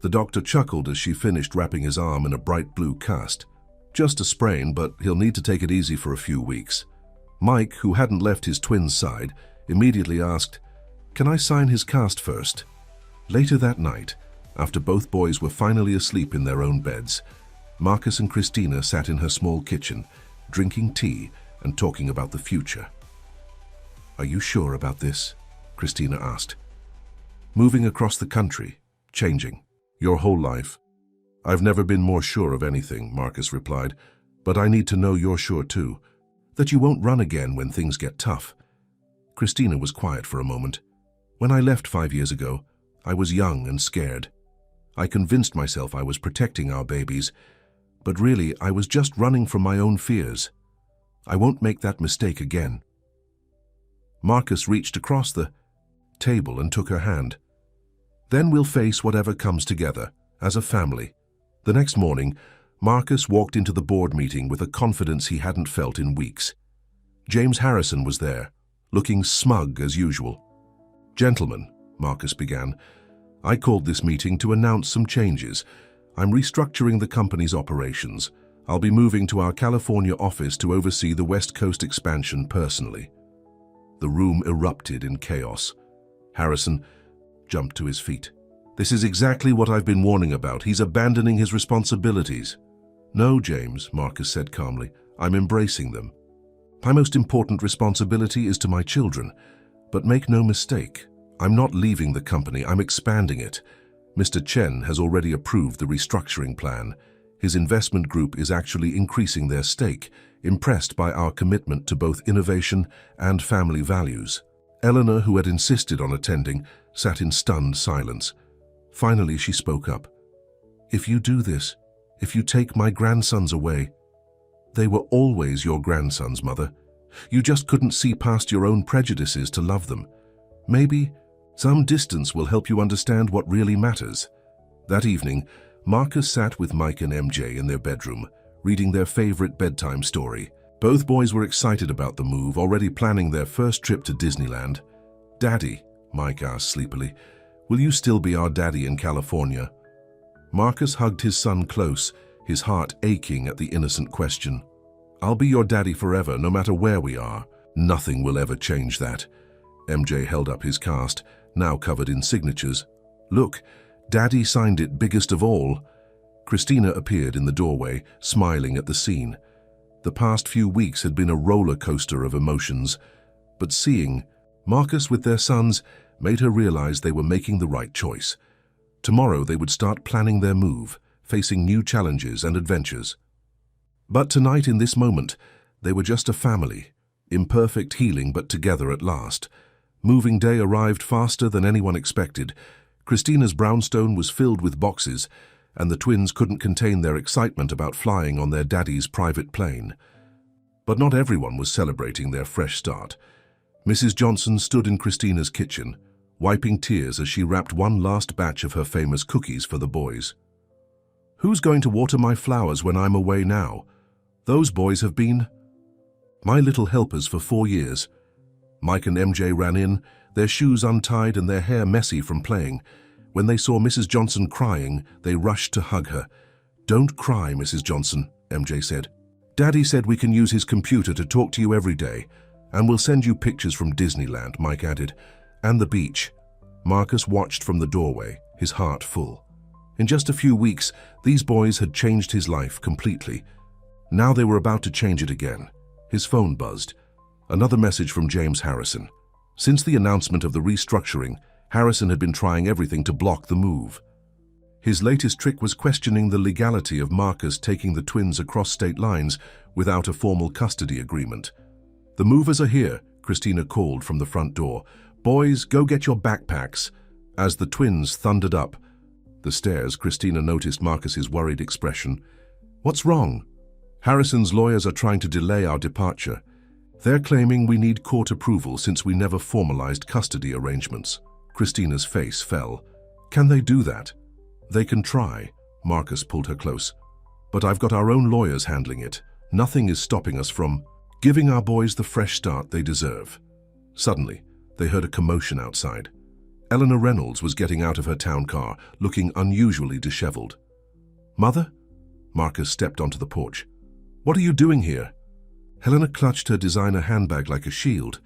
The doctor chuckled as she finished wrapping his arm in a bright blue cast. "Just a sprain, but he'll need to take it easy for a few weeks." Mike, who hadn't left his twin's side, immediately asked, "Can I sign his cast first?" Later that night, after both boys were finally asleep in their own beds, Marcus and Christina sat in her small kitchen, drinking tea and talking about the future. "Are you sure about this?" Christina asked. "Moving across the country, changing your whole life." "I've never been more sure of anything," Marcus replied, "but I need to know you're sure too, that you won't run again when things get tough." Christina was quiet for a moment. "When I left 5 years ago, I was young and scared. I convinced myself I was protecting our babies, but really I was just running from my own fears. I won't make that mistake again." Marcus reached across the table and took her hand. "Then we'll face whatever comes together, as a family." The next morning, Marcus walked into the board meeting with a confidence he hadn't felt in weeks. James Harrison was there, looking smug as usual. "Gentlemen," Marcus began, "I called this meeting to announce some changes. I'm restructuring the company's operations. I'll be moving to our California office to oversee the West Coast expansion personally." The room erupted in chaos. Harrison jumped to his feet. "This is exactly what I've been warning about. He's abandoning his responsibilities." "No, James," Marcus said calmly. "I'm embracing them. My most important responsibility is to my children. But make no mistake, I'm not leaving the company, I'm expanding it. Mr. Chen has already approved the restructuring plan. His investment group is actually increasing their stake, impressed by our commitment to both innovation and family values." Eleanor, who had insisted on attending, sat in stunned silence. Finally, she spoke up. "If you do this, if you take my grandsons away—" "They were always your grandsons, Mother. You just couldn't see past your own prejudices to love them. Maybe some distance will help you understand what really matters." That evening, Marcus sat with Mike and MJ in their bedroom, reading their favorite bedtime story. Both boys were excited about the move, already planning their first trip to Disneyland. "Daddy," Mike asked sleepily, "will you still be our daddy in California?" Marcus hugged his son close, his heart aching at the innocent question. "I'll be your daddy forever, no matter where we are. Nothing will ever change that." MJ held up his cast, now covered in signatures. "Look, Daddy signed it biggest of all." Christina appeared in the doorway, smiling at the scene. The past few weeks had been a roller coaster of emotions, but seeing Marcus with their sons made her realize they were making the right choice. Tomorrow they would start planning their move, facing new challenges and adventures. But tonight, in this moment, they were just a family, imperfect healing but together at last. Moving day arrived faster than anyone expected. Christina's brownstone was filled with boxes, and the twins couldn't contain their excitement about flying on their daddy's private plane. But not everyone was celebrating their fresh start. Mrs. Johnson stood in Christina's kitchen, wiping tears as she wrapped one last batch of her famous cookies for the boys. "Who's going to water my flowers when I'm away now? Those boys have been my little helpers for 4 years." Mike and MJ ran in, their shoes untied and their hair messy from playing. When they saw Mrs. Johnson crying, they rushed to hug her. "Don't cry, Mrs. Johnson," MJ said. "Daddy said we can use his computer to talk to you every day, and we'll send you pictures from Disneyland," Mike added, "and the beach." Marcus watched from the doorway, his heart full. In just a few weeks, these boys had changed his life completely. Now they were about to change it again. His phone buzzed. Another message from James Harrison. Since the announcement of the restructuring, Harrison had been trying everything to block the move. His latest trick was questioning the legality of Marcus taking the twins across state lines without a formal custody agreement. "The movers are here," Christina called from the front door. "Boys, go get your backpacks." As the twins thundered up the stairs, Christina noticed Marcus's worried expression. "What's wrong?" "Harrison's lawyers are trying to delay our departure. They're claiming we need court approval since we never formalized custody arrangements." Christina's face fell. "Can they do that?" "They can try." Marcus pulled her close. "But I've got our own lawyers handling it. Nothing is stopping us from giving our boys the fresh start they deserve." Suddenly, they heard a commotion outside. Eleanor Reynolds was getting out of her town car, looking unusually disheveled. "Mother?" Marcus stepped onto the porch. "What are you doing here?" Helena clutched her designer handbag like a shield.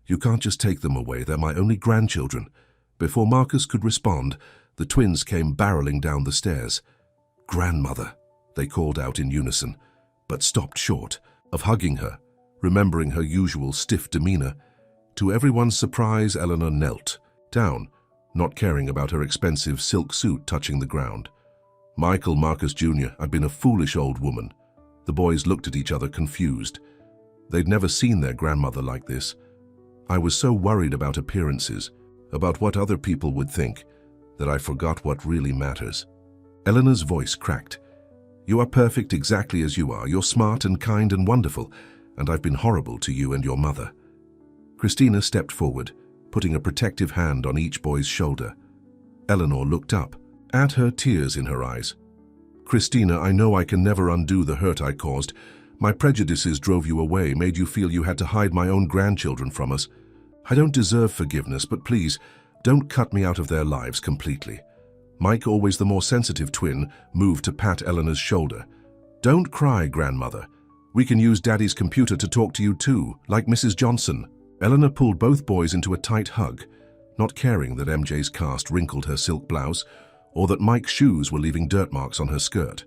"You can't just take them away, they're my only grandchildren." Before Marcus could respond, the twins came barreling down the stairs. "Grandmother," they called out in unison, but stopped short of hugging her, remembering her usual stiff demeanor. To everyone's surprise, Eleanor knelt down, not caring about her expensive silk suit touching the ground. "Michael Marcus Jr., I've been a foolish old woman." The boys looked at each other confused. They'd never seen their grandmother like this. "I was so worried about appearances, about what other people would think, that I forgot what really matters." Eleanor's voice cracked. "You are perfect exactly as you are. You're smart and kind and wonderful, and I've been horrible to you and your mother." Christina stepped forward, putting a protective hand on each boy's shoulder. Eleanor looked up, at her, tears in her eyes. "Christina, I know I can never undo the hurt I caused. My prejudices drove you away, made you feel you had to hide my own grandchildren from us. I don't deserve forgiveness, but please, don't cut me out of their lives completely." Mike, always the more sensitive twin, moved to pat Eleanor's shoulder. "Don't cry, grandmother. We can use Daddy's computer to talk to you too, like Mrs. Johnson." Eleanor pulled both boys into a tight hug, not caring that MJ's cast wrinkled her silk blouse or that Mike's shoes were leaving dirt marks on her skirt.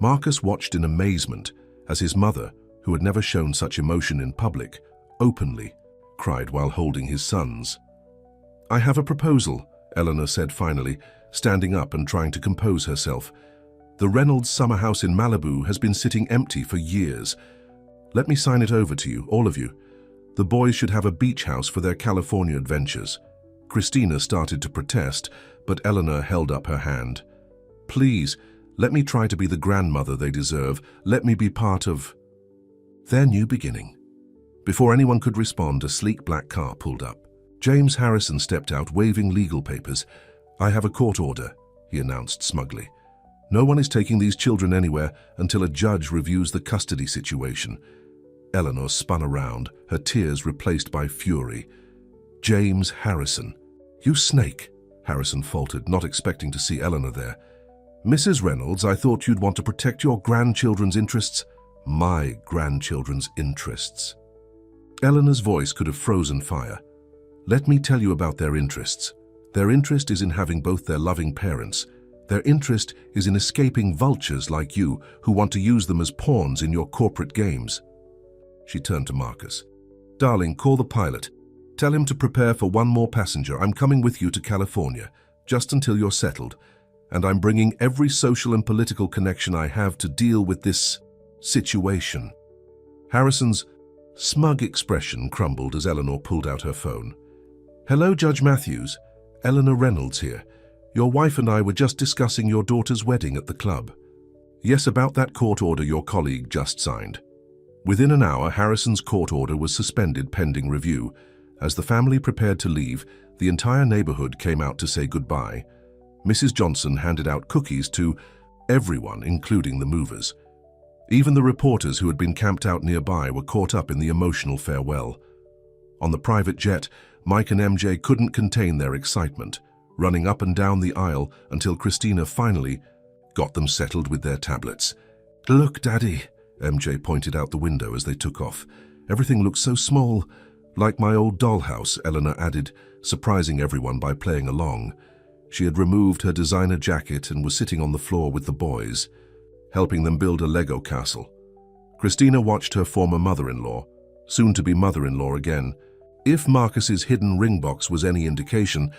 Marcus watched in amazement as his mother, who had never shown such emotion in public, openly cried while holding his sons. "I have a proposal," Eleanor said finally, standing up and trying to compose herself. "The Reynolds summer house in Malibu has been sitting empty for years. Let me sign it over to you, all of you. The boys should have a beach house for their California adventures." Christina started to protest, but Eleanor held up her hand. "Please, let me try to be the grandmother they deserve. Let me be part of their new beginning." Before anyone could respond, a sleek black car pulled up. James Harrison stepped out, waving legal papers. "I have a court order," he announced smugly. "No one is taking these children anywhere until a judge reviews the custody situation." Eleanor spun around, her tears replaced by fury. "James Harrison." "You snake," Harrison faltered, not expecting to see Eleanor there. "Mrs. Reynolds, I thought you'd want to protect your grandchildren's interests." "My grandchildren's interests." Eleanor's voice could have frozen fire. "Let me tell you about their interests. Their interest is in having both their loving parents. Their interest is in escaping vultures like you who want to use them as pawns in your corporate games." She turned to Marcus. "Darling, call the pilot. Tell him to prepare for one more passenger. I'm coming with you to California, just until you're settled. And I'm bringing every social and political connection I have to deal with this situation." Harrison's smug expression crumbled as Eleanor pulled out her phone. "Hello, Judge Matthews. Eleanor Reynolds here. Your wife and I were just discussing your daughter's wedding at the club." "Yes, about that court order your colleague just signed." Within an hour, Harrison's court order was suspended pending review. As the family prepared to leave, the entire neighborhood came out to say goodbye. Mrs. Johnson handed out cookies to everyone, including the movers. Even the reporters who had been camped out nearby were caught up in the emotional farewell. On the private jet, Mike and MJ couldn't contain their excitement, running up and down the aisle until Christina finally got them settled with their tablets. "Look, Daddy," MJ pointed out the window as they took off. "Everything looks so small. Like my old dollhouse," Eleanor added, surprising everyone by playing along. She had removed her designer jacket and was sitting on the floor with the boys, helping them build a Lego castle. Christina watched her former mother-in-law, soon-to-be mother-in-law again, if Marcus's hidden ring box was any indication,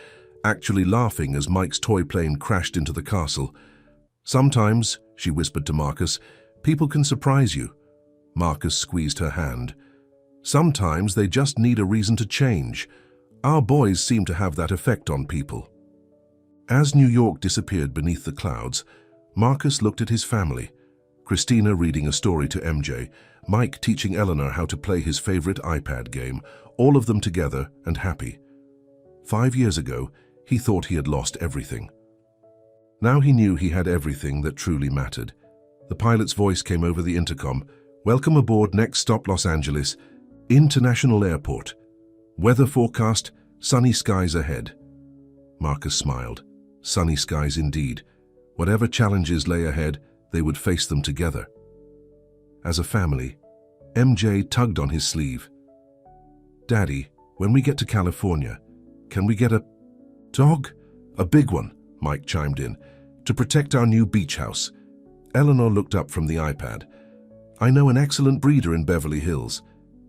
actually laughing as Mike's toy plane crashed into the castle. "Sometimes," she whispered to Marcus, "people can surprise you." Marcus squeezed her hand. "Sometimes they just need a reason to change. Our boys seem to have that effect on people." As New York disappeared beneath the clouds, Marcus looked at his family. Christina reading a story to MJ, Mike teaching Eleanor how to play his favorite iPad game, all of them together and happy. 5 years ago, he thought he had lost everything. Now he knew he had everything that truly mattered. The pilot's voice came over the intercom. "Welcome aboard, next stop Los Angeles, International Airport. Weather forecast, sunny skies ahead." Marcus smiled. Sunny skies indeed. Whatever challenges lay ahead, they would face them together. As a family, MJ tugged on his sleeve. "Daddy, when we get to California, can we get a dog?" "A big one," Mike chimed in, "to protect our new beach house." Eleanor looked up from the iPad. "I know an excellent breeder in Beverly Hills."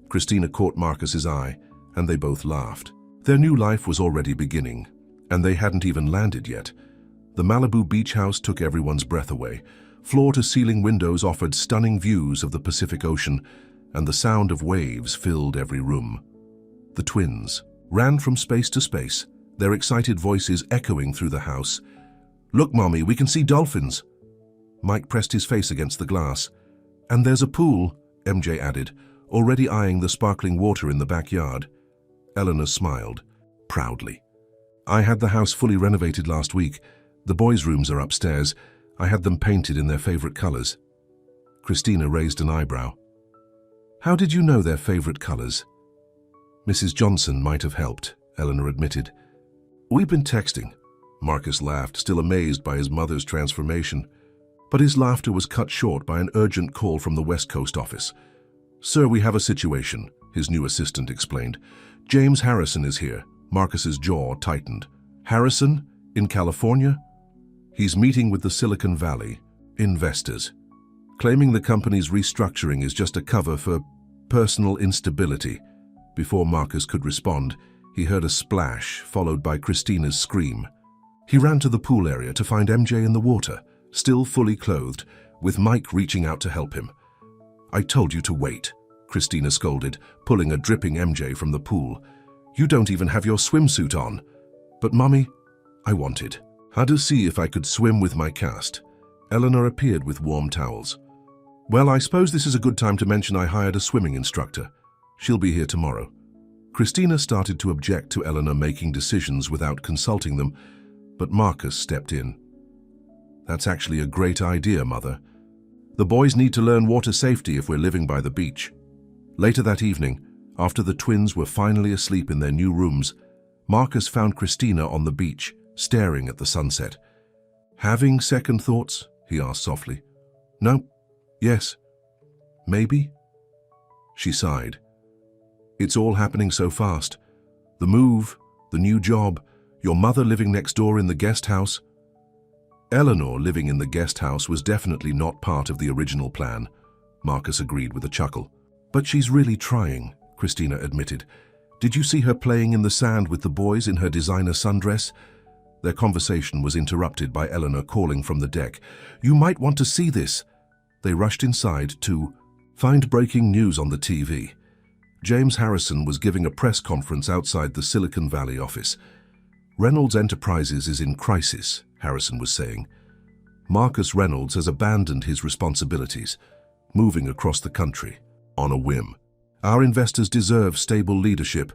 Christina caught Marcus's eye, and they both laughed. Their new life was already beginning, and they hadn't even landed yet. The Malibu beach house took everyone's breath away. Floor-to-ceiling windows offered stunning views of the Pacific Ocean, and the sound of waves filled every room. The twins ran from space to space, their excited voices echoing through the house. "Look, Mommy, we can see dolphins." Mike pressed his face against the glass. "And there's a pool," MJ added, already eyeing the sparkling water in the backyard. Eleanor smiled, proudly. "I had the house fully renovated last week. The boys' rooms are upstairs. I had them painted in their favorite colors." Christina raised an eyebrow. "How did you know their favorite colors?" "Mrs. Johnson might have helped," Eleanor admitted. "We've been texting." Marcus laughed, still amazed by his mother's transformation. But his laughter was cut short by an urgent call from the West Coast office. "Sir, we have a situation," his new assistant explained. "James Harrison is here." Marcus's jaw tightened. "Harrison? In California?" "He's meeting with the Silicon Valley investors, claiming the company's restructuring is just a cover for personal instability." Before Marcus could respond, he heard a splash, followed by Christina's scream. He ran to the pool area to find MJ in the water, still fully clothed, with Mike reaching out to help him. "I told you to wait," Christina scolded, pulling a dripping MJ from the pool. "You don't even have your swimsuit on." "But Mommy, I wanted. Had to see if I could swim with my cast." Eleanor appeared with warm towels. "Well, I suppose this is a good time to mention I hired a swimming instructor. She'll be here tomorrow." Christina started to object to Eleanor making decisions without consulting them, but Marcus stepped in. "That's actually a great idea, Mother. The boys need to learn water safety if we're living by the beach." Later that evening, after the twins were finally asleep in their new rooms, Marcus found Christina on the beach, staring at the sunset. "Having second thoughts?" he asked softly. "No. Yes. Maybe?" She sighed. "It's all happening so fast. The move, the new job, your mother living next door in the guest house." Eleanor living in the guest house was definitely not part of the original plan, Marcus agreed with a chuckle. "But she's really trying," Christina admitted. "Did you see her playing in the sand with the boys in her designer sundress?" Their conversation was interrupted by Eleanor calling from the deck. "You might want to see this." They rushed inside to find breaking news on the TV. James Harrison was giving a press conference outside the Silicon Valley office. "Reynolds Enterprises is in crisis," Harrison was saying. "Marcus Reynolds has abandoned his responsibilities, moving across the country on a whim. Our investors deserve stable leadership."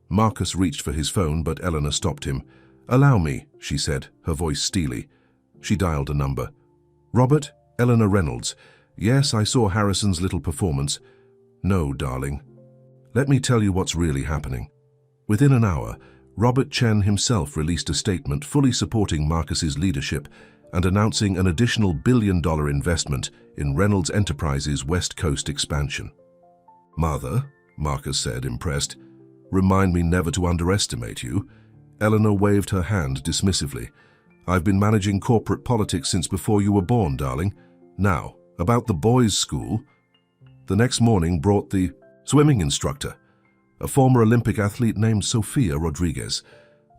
Marcus reached for his phone, but Eleanor stopped him. "Allow me," she said, her voice steely. She dialed a number. "Robert, Eleanor Reynolds. Yes, I saw Harrison's little performance." "No, darling. Let me tell you what's really happening." Within an hour, Robert Chen himself released a statement fully supporting Marcus's leadership and announcing an additional billion-dollar investment in Reynolds Enterprises' West Coast expansion. "Mother," Marcus said, impressed, "remind me never to underestimate you." Eleanor waved her hand dismissively. "I've been managing corporate politics since before you were born, darling. Now, about the boys' school." The next morning brought the swimming instructor, a former Olympic athlete named Sofia Rodriguez.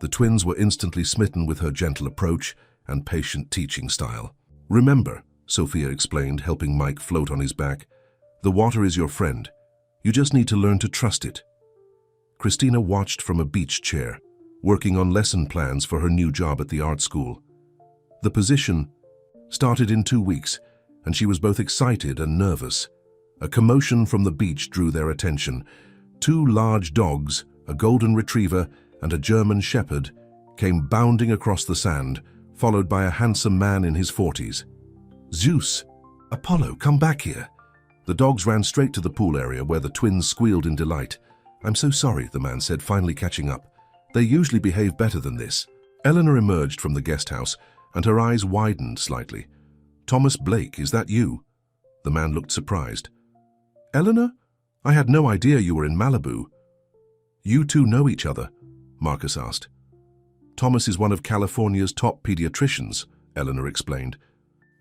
The twins were instantly smitten with her gentle approach and patient teaching style. "Remember," Sofia explained, helping Mike float on his back, "the water is your friend. You just need to learn to trust it." Christina watched from a beach chair, working on lesson plans for her new job at the art school. The position started in 2 weeks, and she was both excited and nervous. A commotion from the beach drew their attention. 2 large dogs, a golden retriever and a German shepherd, came bounding across the sand, followed by a handsome man in his 40s. "Zeus! Apollo, come back here!" The dogs ran straight to the pool area where the twins squealed in delight. "I'm so sorry," the man said, finally catching up. "They usually behave better than this." Eleanor emerged from the guest house, and her eyes widened slightly. "Thomas Blake, is that you?" The man looked surprised. "Eleanor? I had no idea you were in Malibu." "You two know each other?" Marcus asked. "Thomas is one of California's top pediatricians," Eleanor explained,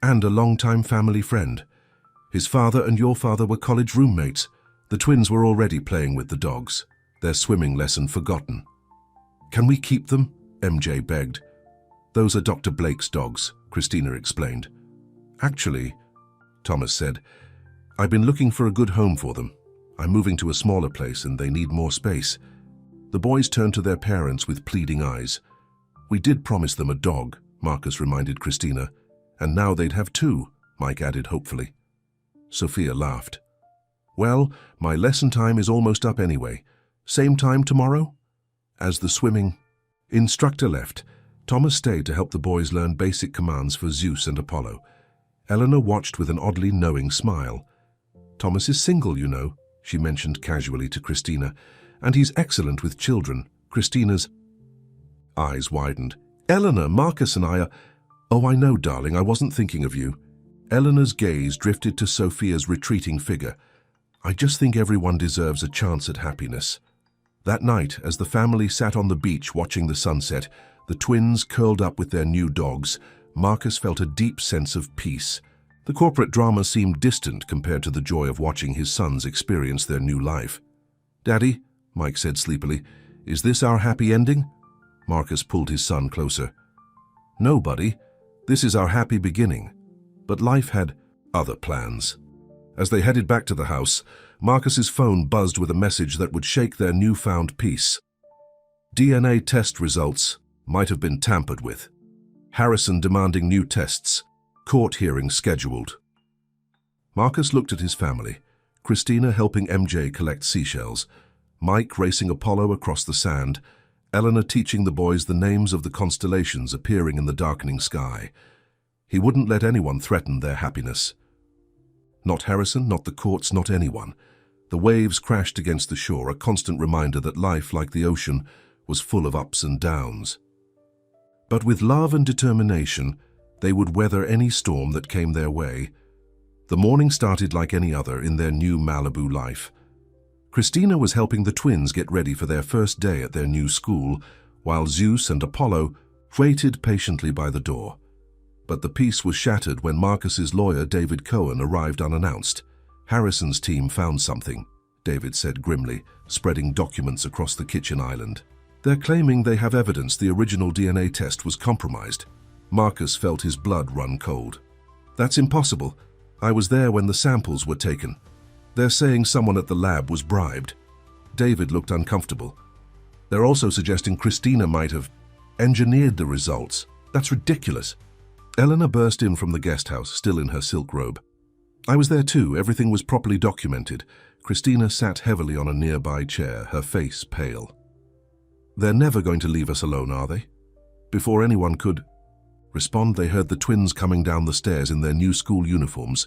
"and a longtime family friend. His father and your father were college roommates." The twins were already playing with the dogs, their swimming lesson forgotten. "Can we keep them?" MJ begged. "Those are Dr. Blake's dogs," Christina explained. "Actually," Thomas said, "I've been looking for a good home for them. I'm moving to a smaller place and they need more space." The boys turned to their parents with pleading eyes. "We did promise them a dog," Marcus reminded Christina, "and now they'd have 2, Mike added hopefully. Sophia laughed. "Well, my lesson time is almost up anyway. Same time tomorrow?" As the swimming instructor left, Thomas stayed to help the boys learn basic commands for Zeus and Apollo. Eleanor watched with an oddly knowing smile. "Thomas is single, you know," she mentioned casually to Christina, "and he's excellent with children." Christina's eyes widened. "Eleanor, Marcus and I are—" "Oh, I know, darling, I wasn't thinking of you." Eleanor's gaze drifted to Sophia's retreating figure. "I just think everyone deserves a chance at happiness." That night, as the family sat on the beach watching the sunset, the twins curled up with their new dogs, Marcus felt a deep sense of peace. The corporate drama seemed distant compared to the joy of watching his sons experience their new life. "Daddy," Mike said sleepily, "is this our happy ending?" Marcus pulled his son closer. "No, buddy. This is our happy beginning." But life had other plans. As they headed back to the house, Marcus's phone buzzed with a message that would shake their newfound peace. DNA test results might have been tampered with. Harrison demanding new tests. Court hearing scheduled. Marcus looked at his family, Christina helping MJ collect seashells, Mike racing Apollo across the sand, Eleanor teaching the boys the names of the constellations appearing in the darkening sky. He wouldn't let anyone threaten their happiness. Not Harrison, not the courts, not anyone. The waves crashed against the shore, a constant reminder that life, like the ocean, was full of ups and downs. But with love and determination, they would weather any storm that came their way. The morning started like any other in their new Malibu life. Christina was helping the twins get ready for their first day at their new school, while Zeus and Apollo waited patiently by the door. But the peace was shattered when Marcus's lawyer, David Cohen, arrived unannounced. "Harrison's team found something," David said grimly, spreading documents across the kitchen island. "They're claiming they have evidence the original DNA test was compromised." Marcus felt his blood run cold. "That's impossible. I was there when the samples were taken. They're saying someone at the lab was bribed." David looked uncomfortable. "They're also suggesting Christina might have engineered the results. That's ridiculous." Eleanor burst in from the guest house, still in her silk robe. "I was there too. Everything was properly documented." Christina sat heavily on a nearby chair, her face pale. "They're never going to leave us alone, are they?" Before anyone could respond, they heard the twins coming down the stairs in their new school uniforms,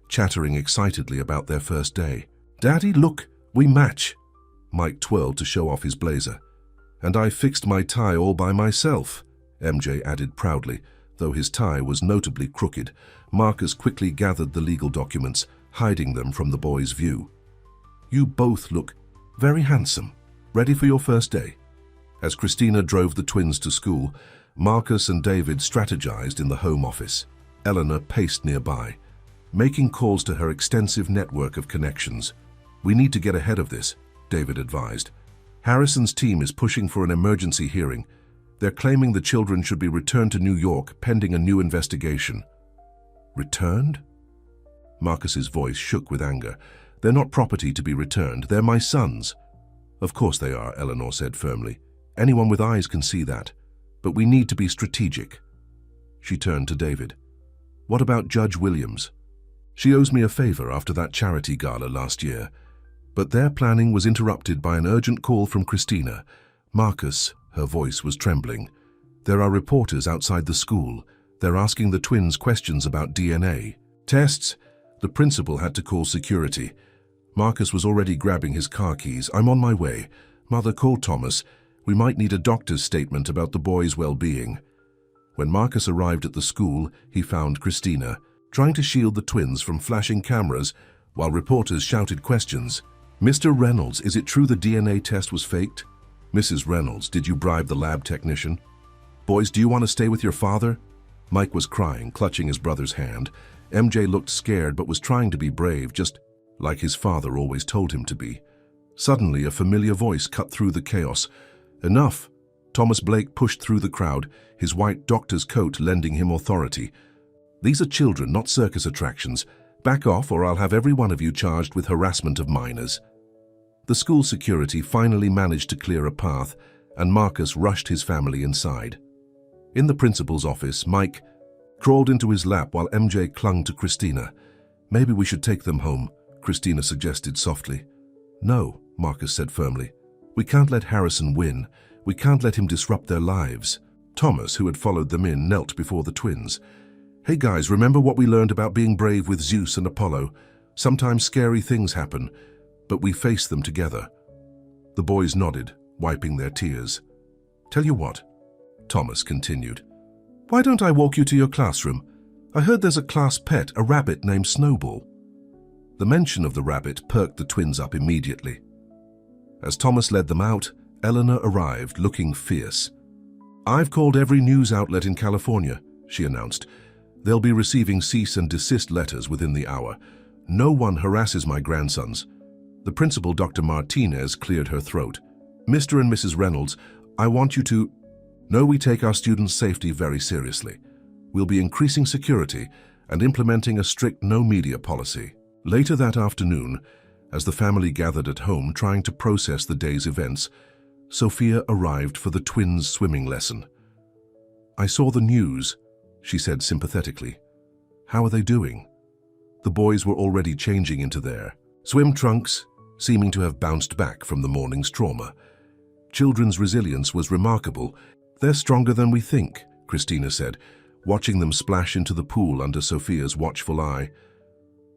chattering excitedly about their first day. "Daddy, look, we match." Mike twirled to show off his blazer. "And I fixed my tie all by myself," MJ added proudly. Though his tie was notably crooked, Marcus quickly gathered the legal documents, hiding them from the boy's view. "You both look very handsome. Ready for your first day?" As Christina drove the twins to school, Marcus and David strategized in the home office. Eleanor paced nearby, making calls to her extensive network of connections. "We need to get ahead of this," David advised. "Harrison's team is pushing for an emergency hearing. They're claiming the children should be returned to New York pending a new investigation." "Returned?" Marcus's voice shook with anger. "They're not property to be returned. They're my sons." "Of course they are," Eleanor said firmly. "Anyone with eyes can see that. But we need to be strategic." She turned to David. "What about Judge Williams? She owes me a favor after that charity gala last year." But their planning was interrupted by an urgent call from Christina. "Marcus," her voice was trembling, "there are reporters outside the school. They're asking the twins questions about DNA tests." The principal had to call security. Marcus was already grabbing his car keys. "I'm on my way. Mother, call Thomas. We might need a doctor's statement about the boy's well-being." When Marcus arrived at the school, he found Christina, trying to shield the twins from flashing cameras while reporters shouted questions. "Mr. Reynolds, is it true the DNA test was faked?" "Mrs. Reynolds, did you bribe the lab technician?" "Boys, do you want to stay with your father?" Mike was crying, clutching his brother's hand. MJ looked scared but was trying to be brave, just like his father always told him to be. Suddenly, a familiar voice cut through the chaos. "Enough!" Thomas Blake pushed through the crowd, his white doctor's coat lending him authority. "These are children, not circus attractions. Back off or I'll have every one of you charged with harassment of minors." The school security finally managed to clear a path, and Marcus rushed his family inside. In the principal's office, Mike crawled into his lap while MJ clung to Christina. "Maybe we should take them home," Christina suggested softly. "No," Marcus said firmly. "We can't let Harrison win. We can't let him disrupt their lives." Thomas, who had followed them in, knelt before the twins. "Hey guys, remember what we learned about being brave with Zeus and Apollo? Sometimes scary things happen, but we face them together." The boys nodded, wiping their tears. "Tell you what," Thomas continued. "Why don't I walk you to your classroom? I heard there's a class pet, a rabbit named Snowball." The mention of the rabbit perked the twins up immediately. As Thomas led them out, Eleanor arrived, looking fierce. "I've called every news outlet in California," she announced. "They'll be receiving cease and desist letters within the hour. No one harasses my grandsons." The principal, Dr. Martinez, cleared her throat. "Mr. and Mrs. Reynolds, I want you to know we take our students' safety very seriously. We'll be increasing security and implementing a strict no-media policy." Later that afternoon, as the family gathered at home trying to process the day's events, Sophia arrived for the twins' swimming lesson. "I saw the news," she said sympathetically. "How are they doing?" The boys were already changing into their swim trunks, seeming to have bounced back from the morning's trauma. Children's resilience was remarkable. "They're stronger than we think," Christina said, watching them splash into the pool under Sophia's watchful eye.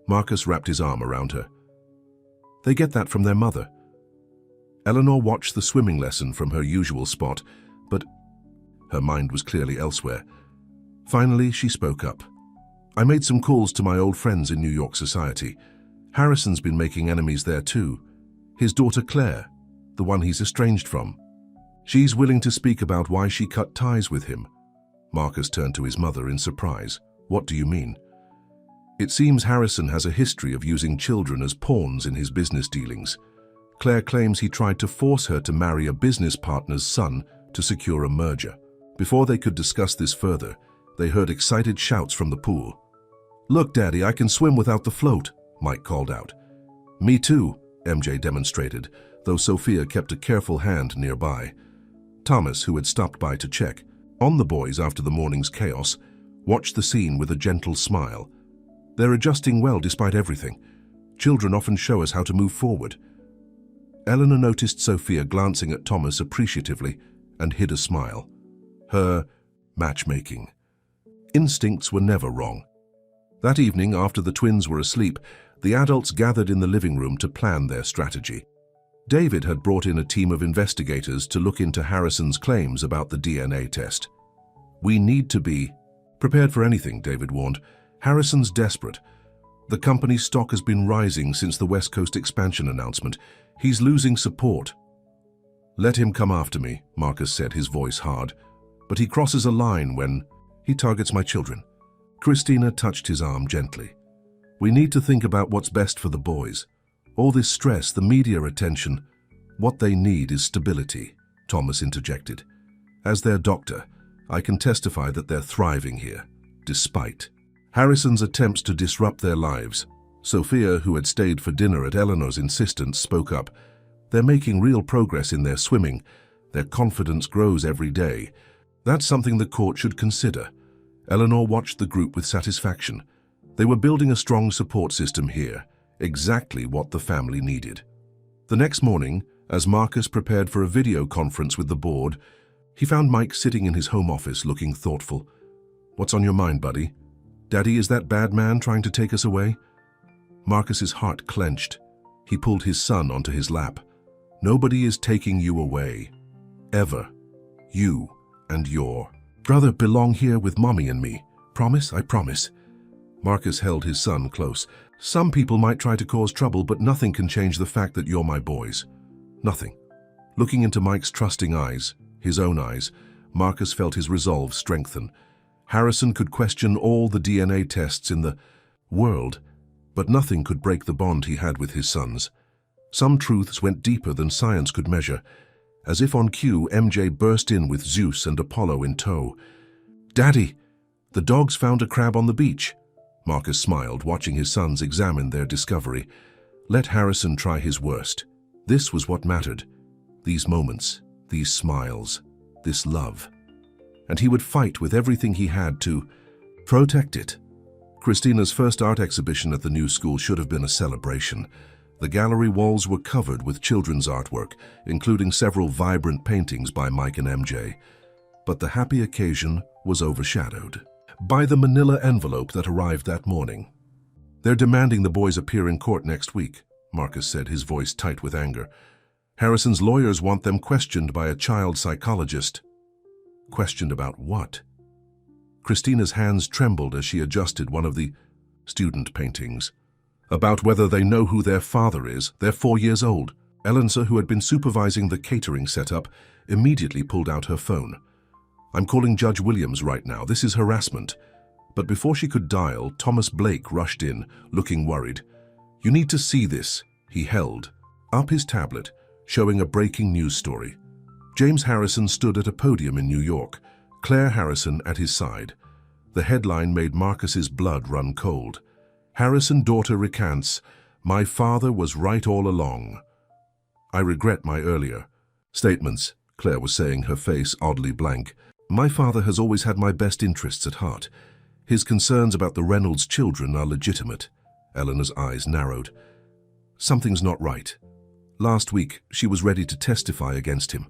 Marcus wrapped his arm around her. "They get that from their mother." Eleanor watched the swimming lesson from her usual spot, but her mind was clearly elsewhere. Finally, she spoke up. "I made some calls to my old friends in New York society. Harrison's been making enemies there too. His daughter Claire, the one he's estranged from. She's willing to speak about why she cut ties with him." Marcus turned to his mother in surprise. "What do you mean?" "It seems Harrison has a history of using children as pawns in his business dealings. Claire claims he tried to force her to marry a business partner's son to secure a merger." Before they could discuss this further, they heard excited shouts from the pool. "Look, Daddy, I can swim without the float," Mike called out. "Me too," MJ demonstrated, though Sophia kept a careful hand nearby. Thomas, who had stopped by to check on the boys after the morning's chaos, watched the scene with a gentle smile. "They're adjusting well despite everything. Children often show us how to move forward." Eleanor noticed Sophia glancing at Thomas appreciatively and hid a smile. Her matchmaking instincts were never wrong. That evening, after the twins were asleep, the adults gathered in the living room to plan their strategy. David had brought in a team of investigators to look into Harrison's claims about the DNA test. "We need to be Prepared for anything, David warned. Harrison's desperate. The company's stock has been rising since the West Coast expansion announcement. He's losing support. Let him come after me, Marcus said, his voice hard. But he crosses a line when he targets my children. Christina touched his arm gently. We need to think about what's best for the boys. All this stress, the media attention, what they need is stability, Thomas interjected. As their doctor, I can testify that they're thriving here, despite Harrison's attempts to disrupt their lives. Sophia, who had stayed for dinner at Eleanor's insistence, spoke up. They're making real progress in their swimming. Their confidence grows every day. That's something the court should consider. Eleanor watched the group with satisfaction. They were building a strong support system here, exactly what the family needed. The next morning, as Marcus prepared for a video conference with the board, he found Mike sitting in his home office looking thoughtful. What's on your mind, buddy? Daddy, is that bad man trying to take us away? Marcus's heart clenched. He pulled his son onto his lap. Nobody is taking you away. Ever. You and your brother belong here with Mommy and me. Promise? I promise. Marcus held his son close. Some people might try to cause trouble, but nothing can change the fact that you're my boys. Nothing. Looking into Mike's trusting eyes, his own eyes, Marcus felt his resolve strengthen. Harrison could question all the DNA tests in the world, but nothing could break the bond he had with his sons. Some truths went deeper than science could measure. As if on cue, MJ burst in with Zeus and Apollo in tow. Daddy, the dogs found a crab on the beach. Marcus smiled, watching his sons examine their discovery. Let Harrison try his worst. This was what mattered. These moments, these smiles, this love. And he would fight with everything he had to protect it. Christina's first art exhibition at the new school should have been a celebration. The gallery walls were covered with children's artwork, including several vibrant paintings by Mike and MJ. But the happy occasion was overshadowed by the manila envelope that arrived that morning. They're demanding the boys appear in court next week, Marcus said, his voice tight with anger. Harrison's lawyers want them questioned by a child psychologist. Questioned about what? Christina's hands trembled as she adjusted one of the student paintings. About whether they know who their father is. They're 4 years old. Eleanor, who had been supervising the catering setup, immediately pulled out her phone. I'm calling Judge Williams right now. This is harassment. But before she could dial, Thomas Blake rushed in, looking worried. You need to see this. He held up his tablet, showing a breaking news story. James Harrison stood at a podium in New York, Claire Harrison at his side. The headline made Marcus's blood run cold. Harrison daughter recants, my father was right all along. I regret my earlier statements, Claire was saying, her face oddly blank. My father has always had my best interests at heart. His concerns about the Reynolds children are legitimate. Eleanor's eyes narrowed. Something's not right. Last week, she was ready to testify against him.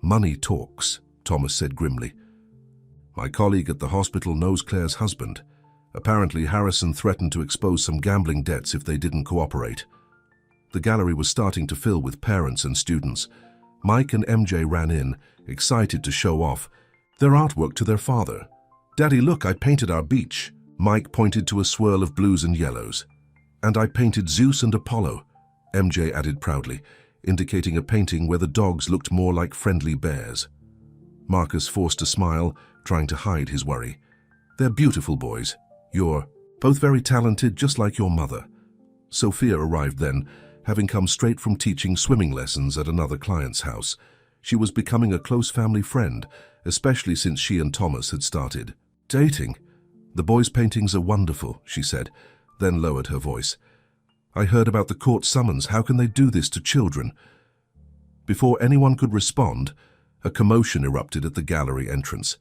Money talks, Thomas said grimly. My colleague at the hospital knows Claire's husband. Apparently, Harrison threatened to expose some gambling debts if they didn't cooperate. The gallery was starting to fill with parents and students. Mike and MJ ran in, excited to show off their artwork to their father. Daddy, look, I painted our beach. Mike pointed to a swirl of blues and yellows. And I painted Zeus and Apollo, MJ added proudly, indicating a painting where the dogs looked more like friendly bears. Marcus forced a smile, trying to hide his worry. They're beautiful boys. You're both very talented, just like your mother. Sophia arrived then, having come straight from teaching swimming lessons at another client's house. She was becoming a close family friend, especially since she and Thomas had started dating. The boys' paintings are wonderful, she said, then lowered her voice. I heard about the court summons. How can they do this to children? Before anyone could respond, a commotion erupted at the gallery entrance.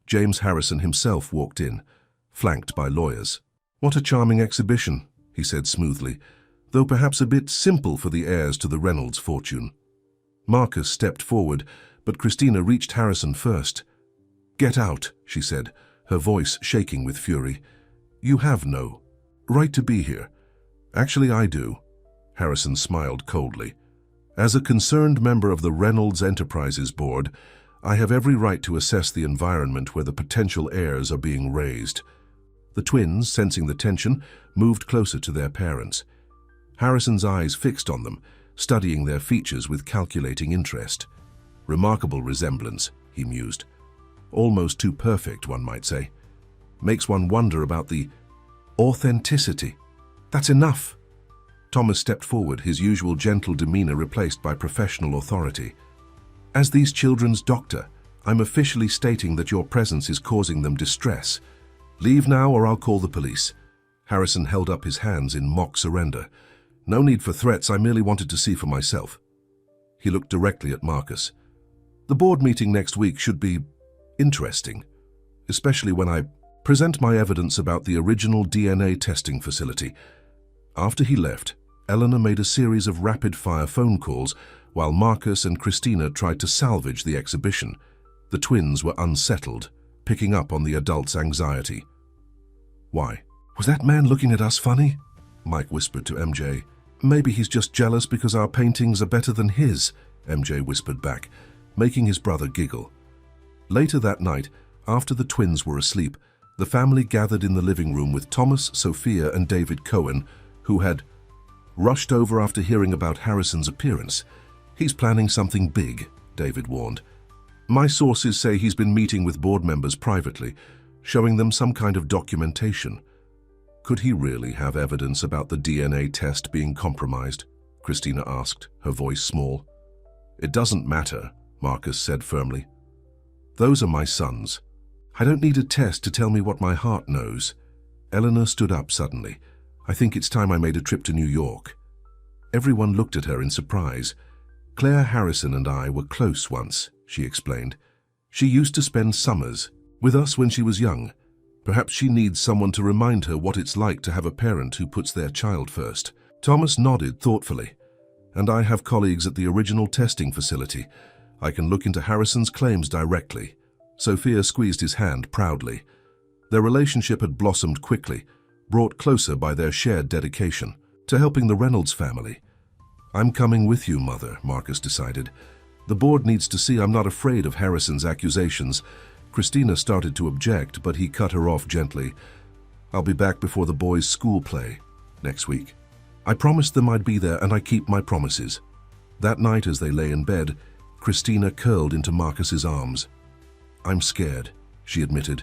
James Harrison himself walked in, flanked by lawyers. What a charming exhibition, he said smoothly, though perhaps a bit simple for the heirs to the Reynolds fortune. Marcus stepped forward, but Christina reached Harrison first. Get out, she said, her voice shaking with fury. You have no right to be here. Actually, I do. Harrison smiled coldly. As a concerned member of the Reynolds Enterprises board, I have every right to assess the environment where the potential heirs are being raised. The twins, sensing the tension, moved closer to their parents. Harrison's eyes fixed on them, studying their features with calculating interest. Remarkable resemblance, he mused. Almost too perfect, one might say. Makes one wonder about the authenticity. That's enough. Thomas stepped forward, his usual gentle demeanor replaced by professional authority. As these children's doctor, I'm officially stating that your presence is causing them distress. Leave now or I'll call the police. Harrison held up his hands in mock surrender. No need for threats, I merely wanted to see for myself. He looked directly at Marcus. The board meeting next week should be interesting, especially when I present my evidence about the original DNA testing facility. After he left, Eleanor made a series of rapid-fire phone calls while Marcus and Christina tried to salvage the exhibition. The twins were unsettled, picking up on the adults' anxiety. Why? Was that man looking at us funny? Mike whispered to MJ. Maybe he's just jealous because our paintings are better than his, MJ whispered back, making his brother giggle. Later that night, after the twins were asleep, the family gathered in the living room with Thomas, Sophia, and David Cohen, who had rushed over after hearing about Harrison's appearance. He's planning something big, David warned. My sources say he's been meeting with board members privately, showing them some kind of documentation. Could he really have evidence about the DNA test being compromised? Christina asked, her voice small. It doesn't matter, Marcus said firmly. Those are my sons. I don't need a test to tell me what my heart knows. Eleanor stood up suddenly. I think it's time I made a trip to New York. Everyone looked at her in surprise. Claire Harrison and I were close once, she explained. She used to spend summers with us when she was young. Perhaps she needs someone to remind her what it's like to have a parent who puts their child first. Thomas nodded thoughtfully. And I have colleagues at the original testing facility. I can look into Harrison's claims directly. Sophia squeezed his hand proudly. Their relationship had blossomed quickly, brought closer by their shared dedication to helping the Reynolds family. I'm coming with you, Mother, Marcus decided. The board needs to see I'm not afraid of Harrison's accusations. Christina started to object, but he cut her off gently. I'll be back before the boys' school play next week. I promised them I'd be there, and I keep my promises. That night, as they lay in bed, Christina curled into Marcus's arms. I'm scared, she admitted.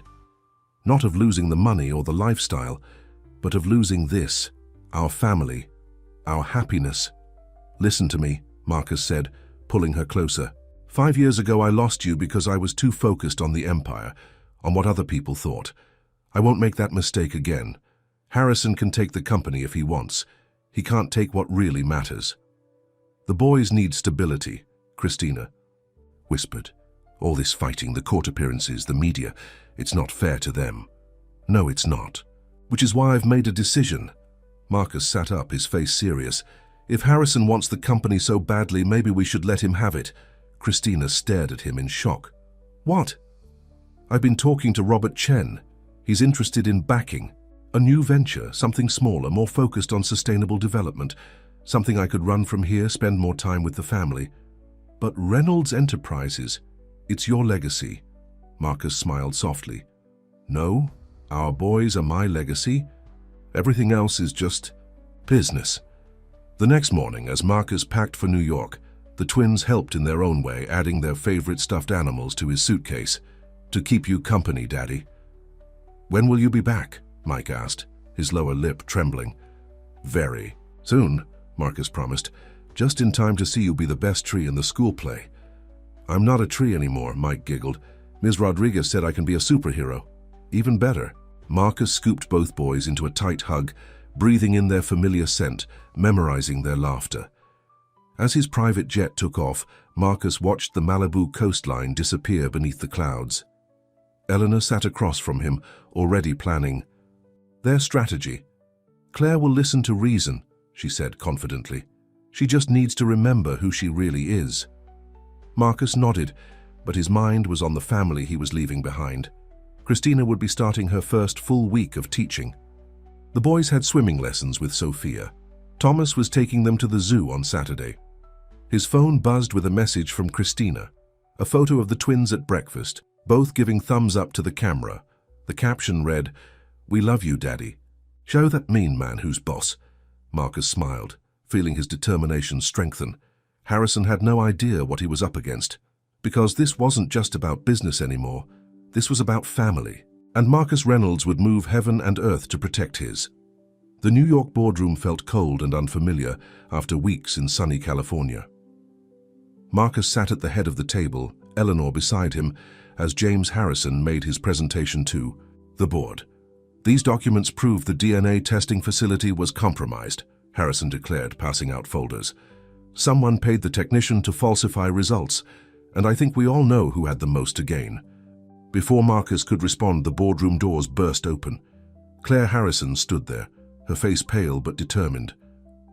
Not of losing the money or the lifestyle, but of losing this, our family, our happiness. Listen to me, Marcus said, pulling her closer. 5 years ago I lost you because I was too focused on the empire, on what other people thought. I won't make that mistake again. Harrison can take the company if he wants. He can't take what really matters. The boys need stability, Christina whispered. All this fighting, the court appearances, the media, it's not fair to them. No, it's not. Which is why I've made a decision. Marcus sat up, his face serious. If Harrison wants the company so badly, maybe we should let him have it. Christina stared at him in shock. What? I've been talking to Robert Chen. He's interested in backing a new venture, something smaller, more focused on sustainable development, something I could run from here, spend more time with the family. But Reynolds Enterprises, it's your legacy. Marcus smiled softly. No, our boys are my legacy. Everything else is just business. The next morning, as Marcus packed for New York, the twins helped in their own way, adding their favorite stuffed animals to his suitcase. To keep you company, Daddy. When will you be back? Mike asked, his lower lip trembling. Very soon, Marcus promised, just in time to see you be the best tree in the school play. I'm not a tree anymore, Mike giggled. Ms. Rodriguez said I can be a superhero. Even better. Marcus scooped both boys into a tight hug, breathing in their familiar scent, memorizing their laughter. As his private jet took off, Marcus watched the Malibu coastline disappear beneath the clouds. Eleanor sat across from him, already planning their strategy. Claire will listen to reason, she said confidently. She just needs to remember who she really is. Marcus nodded, but his mind was on the family he was leaving behind. Christina would be starting her first full week of teaching. The boys had swimming lessons with Sophia. Thomas was taking them to the zoo on Saturday. His phone buzzed with a message from Christina. A photo of the twins at breakfast, both giving thumbs up to the camera. The caption read, "We love you, Daddy. Show that mean man who's boss." Marcus smiled, feeling his determination strengthen. Harrison had no idea what he was up against, because this wasn't just about business anymore. This was about family, and Marcus Reynolds would move heaven and earth to protect his. The New York boardroom felt cold and unfamiliar after weeks in sunny California. Marcus sat at the head of the table, Eleanor beside him, as James Harrison made his presentation to the board. "These documents prove the DNA testing facility was compromised," Harrison declared, passing out folders. "Someone paid the technician to falsify results, and I think we all know who had the most to gain." Before Marcus could respond, the boardroom doors burst open. Claire Harrison stood there, her face pale but determined.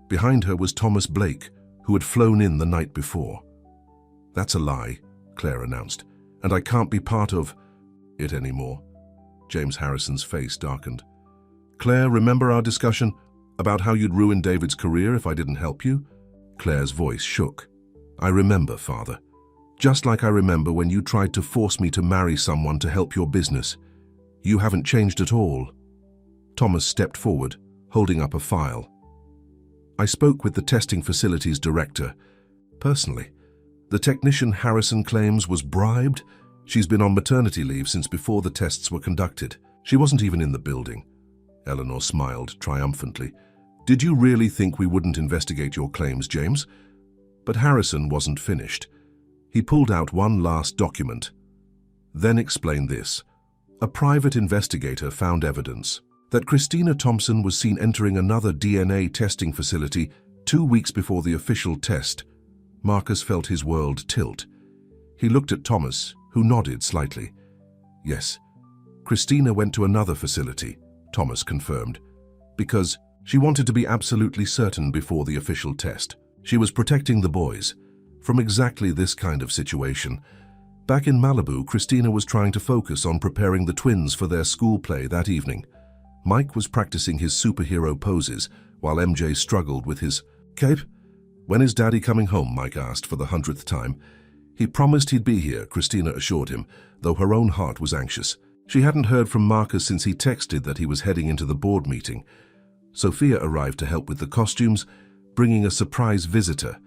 Behind her was Thomas Blake, who had flown in the night before. "That's a lie," Claire announced, "and I can't be part of it anymore." James Harrison's face darkened. "Claire, remember our discussion about how you'd ruin David's career if I didn't help you?" Claire's voice shook. "I remember, Father. Just like I remember when you tried to force me to marry someone to help your business. You haven't changed at all." Thomas stepped forward, holding up a file. "I spoke with the testing facility's director. Personally, the technician Harrison claims was bribed. She's been on maternity leave since before the tests were conducted. She wasn't even in the building." Eleanor smiled triumphantly. "Did you really think we wouldn't investigate your claims, James?" But Harrison wasn't finished. He pulled out one last document, then explained this. A private investigator found evidence that Christina Thompson was seen entering another DNA testing facility 2 weeks before the official test. Marcus felt his world tilt. He looked at Thomas, who nodded slightly. "Yes, Christina went to another facility," Thomas confirmed, "because she wanted to be absolutely certain before the official test. She was protecting the boys from exactly this kind of situation. Back in Malibu, Christina was trying to focus on preparing the twins for their school play that evening. Mike was practicing his superhero poses, while MJ struggled with his cape. "When is Daddy coming home?" Mike asked for the 100th time. "He promised he'd be here," Christina assured him, though her own heart was anxious. She hadn't heard from Marcus since he texted that he was heading into the board meeting. Sophia arrived to help with the costumes, bringing a surprise visitor,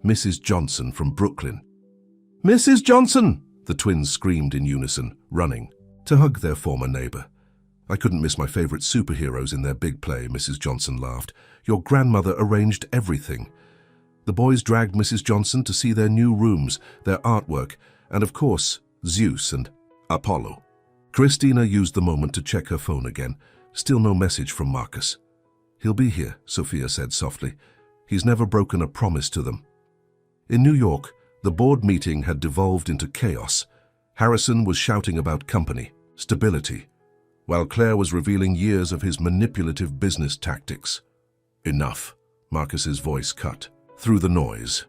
Mrs. Johnson from Brooklyn. "Mrs. Johnson!" the twins screamed in unison, running to hug their former neighbor. "I couldn't miss my favorite superheroes in their big play," Mrs. Johnson laughed. "Your grandmother arranged everything." The boys dragged Mrs. Johnson to see their new rooms, their artwork, and of course, Zeus and Apollo. Christina used the moment to check her phone again. Still no message from Marcus. "He'll be here," Sophia said softly. "He's never broken a promise to them." In New York, the board meeting had devolved into chaos. Harrison was shouting about company, stability, while Claire was revealing years of his manipulative business tactics. "Enough," Marcus's voice cut through the noise.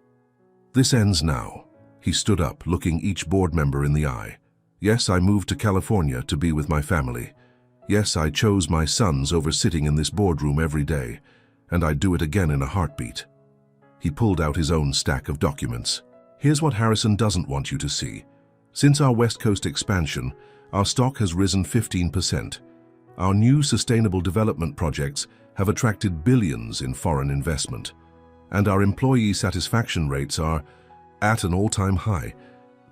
"This ends now." He stood up, looking each board member in the eye. "Yes, I moved to California to be with my family. Yes, I chose my sons over sitting in this boardroom every day, and I'd do it again in a heartbeat." He pulled out his own stack of documents. "Here's what Harrison doesn't want you to see. Since our West Coast expansion, our stock has risen 15%. Our new sustainable development projects have attracted billions in foreign investment. And our employee satisfaction rates are at an all-time high.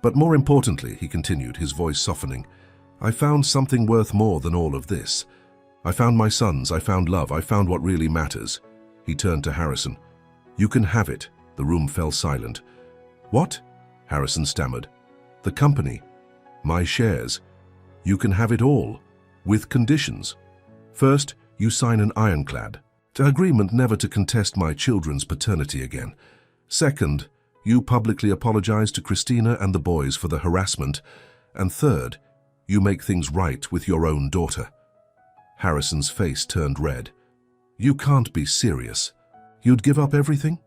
But more importantly," he continued, his voice softening, "I found something worth more than all of this. I found my sons, I found love, I found what really matters." He turned to Harrison. "You can have it." The room fell silent. "What?" Harrison stammered. "The company. My shares. You can have it all, with conditions. First, you sign an ironclad agreement never to contest my children's paternity again. Second, you publicly apologize to Christina and the boys for the harassment. And third, you make things right with your own daughter." Harrison's face turned red. "You can't be serious. You'd give up everything?"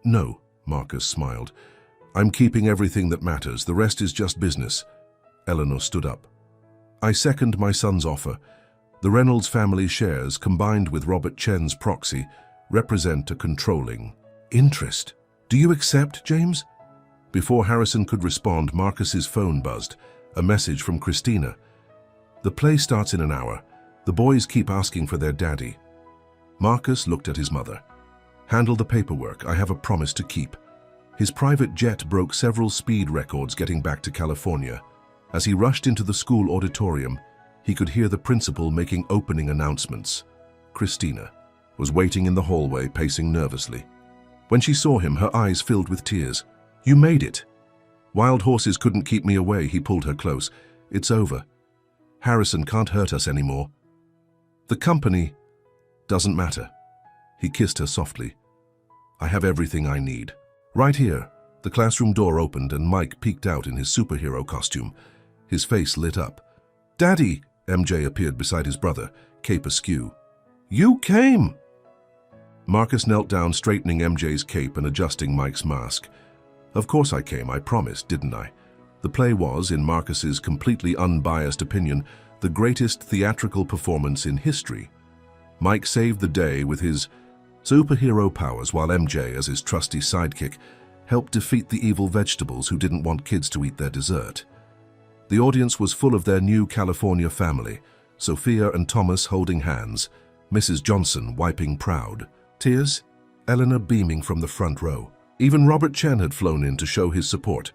"No," Marcus smiled. "I'm keeping everything that matters. The rest is just business." Eleanor stood up. "I second my son's offer. The Reynolds family shares, combined with Robert Chen's proxy, represent a controlling interest. Do you accept, James?" Before Harrison could respond, Marcus's phone buzzed. A message from Christina. "The play starts in an hour. The boys keep asking for their daddy." Marcus looked at his mother. "Handle the paperwork. I have a promise to keep." His private jet broke several speed records getting back to California. As he rushed into the school auditorium, he could hear the principal making opening announcements. Christina was waiting in the hallway, pacing nervously. When she saw him, her eyes filled with tears. "You made it." "Wild horses couldn't keep me away," he pulled her close. "It's over. Harrison can't hurt us anymore. The company doesn't matter." He kissed her softly. "I have everything I need. Right here." The classroom door opened and Mike peeked out in his superhero costume. His face lit up. "Daddy!" MJ appeared beside his brother, cape askew. "You came!" Marcus knelt down, straightening MJ's cape and adjusting Mike's mask. "Of course I came, I promised, didn't I?" The play was, in Marcus's completely unbiased opinion, the greatest theatrical performance in history. Mike saved the day with his superhero powers, while MJ, as his trusty sidekick, helped defeat the evil vegetables who didn't want kids to eat their dessert. The audience was full of their new California family, Sophia and Thomas holding hands, Mrs. Johnson wiping proud tears, Eleanor beaming from the front row. Even Robert Chen had flown in to show his support.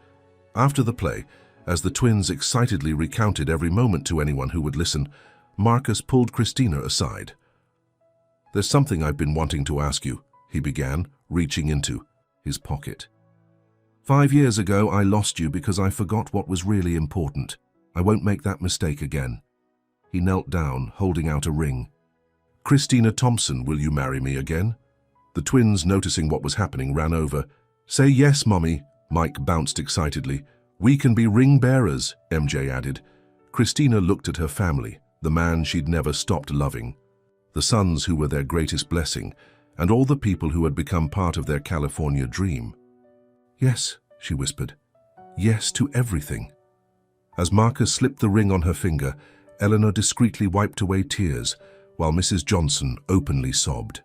After the play, as the twins excitedly recounted every moment to anyone who would listen, Marcus pulled Christina aside. "There's something I've been wanting to ask you," he began, reaching into his pocket. "5 years ago, I lost you because I forgot what was really important. I won't make that mistake again." He knelt down, holding out a ring. "Christina Thompson, will you marry me again?" The twins, noticing what was happening, ran over. "Say yes, Mommy," Mike bounced excitedly. "We can be ring bearers," MJ added. Christina looked at her family, the man she'd never stopped loving, the sons who were their greatest blessing, and all the people who had become part of their California dream. "Yes," she whispered. "Yes to everything." As Marcus slipped the ring on her finger, Eleanor discreetly wiped away tears, while Mrs. Johnson openly sobbed.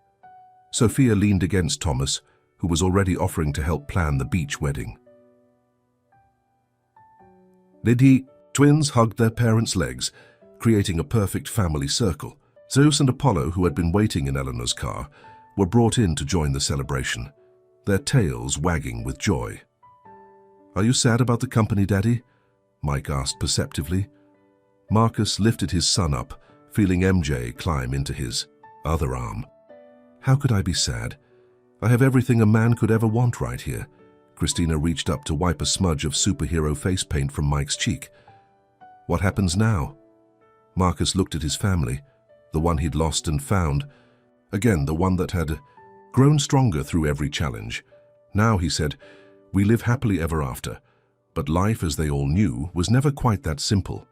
Sophia leaned against Thomas, who was already offering to help plan the beach wedding. The twins hugged their parents' legs, creating a perfect family circle. Zeus and Apollo, who had been waiting in Eleanor's car, were brought in to join the celebration, their tails wagging with joy. "Are you sad about the company, Daddy?" Mike asked perceptively. Marcus lifted his son up, feeling MJ climb into his other arm. "How could I be sad? I have everything a man could ever want right here." Christina reached up to wipe a smudge of superhero face paint from Mike's cheek. "What happens now?" Marcus looked at his family, the one he'd lost and found. Again, the one that had grown stronger through every challenge. Now, he said, "We live happily ever after." But life, as they all knew, was never quite that simple.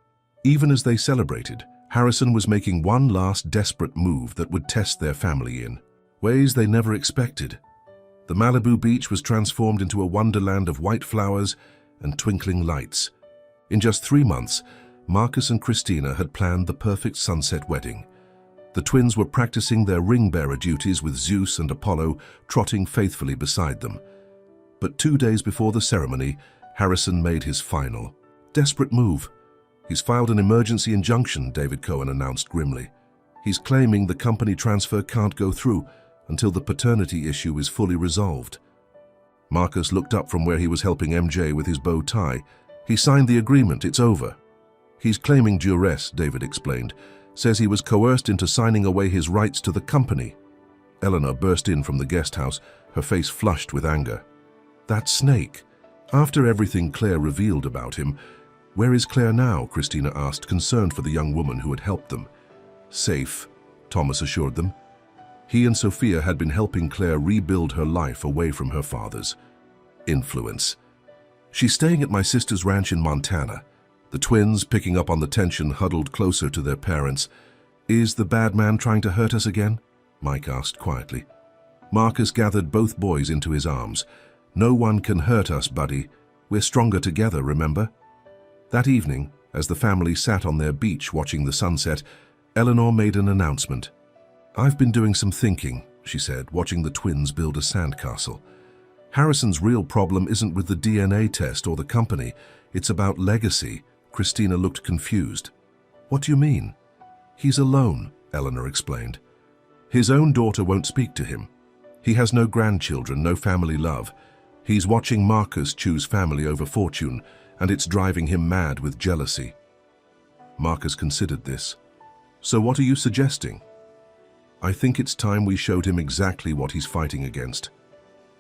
Even as they celebrated, Harrison was making one last desperate move that would test their family in ways they never expected. The Malibu beach was transformed into a wonderland of white flowers and twinkling lights. In just 3 months, Marcus and Christina had planned the perfect sunset wedding. The twins were practicing their ring-bearer duties with Zeus and Apollo trotting faithfully beside them. But 2 days before the ceremony, Harrison made his final, desperate move. "He's filed an emergency injunction," David Cohen announced grimly. "He's claiming the company transfer can't go through until the paternity issue is fully resolved." Marcus looked up from where he was helping MJ with his bow tie. "He signed the agreement, it's over." "He's claiming duress," David explained. "Says he was coerced into signing away his rights to the company." Eleanor burst in from the guest house, her face flushed with anger. "That snake. After everything Claire revealed about him, where is Claire now?" Christina asked, concerned for the young woman who had helped them. "Safe," Thomas assured them. He and Sophia had been helping Claire rebuild her life away from her father's influence. "She's staying at my sister's ranch in Montana." The twins, picking up on the tension, huddled closer to their parents. "Is the bad man trying to hurt us again?" Mike asked quietly. Marcus gathered both boys into his arms. "No one can hurt us, buddy. We're stronger together, remember?" That evening, as the family sat on their beach watching the sunset, Eleanor made an announcement. "I've been doing some thinking," she said, watching the twins build a sandcastle. Harrison's real problem isn't with the DNA test or the company. It's about legacy. Christina looked confused. What do you mean? He's alone, Eleanor explained. His own daughter won't speak to him. He has no grandchildren, no family love. He's watching Marcus choose family over fortune, and it's driving him mad with jealousy. Marcus considered this. So what are you suggesting? I think it's time we showed him exactly what he's fighting against.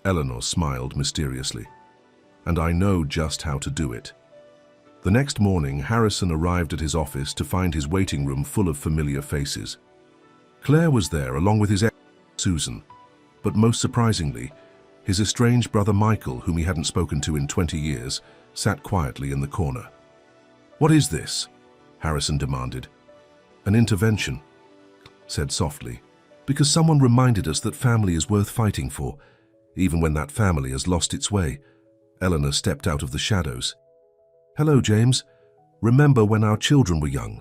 Eleanor smiled mysteriously. And I know just how to do it. The next morning, Harrison arrived at his office to find his waiting room full of familiar faces. Claire was there along with his ex, Susan. But most surprisingly, his estranged brother Michael, whom he hadn't spoken to in 20 years, sat quietly in the corner. What is this? Harrison demanded. An intervention, said softly, because someone reminded us that family is worth fighting for, even when that family has lost its way. Eleanor stepped out of the shadows. Hello, James. Remember when our children were young?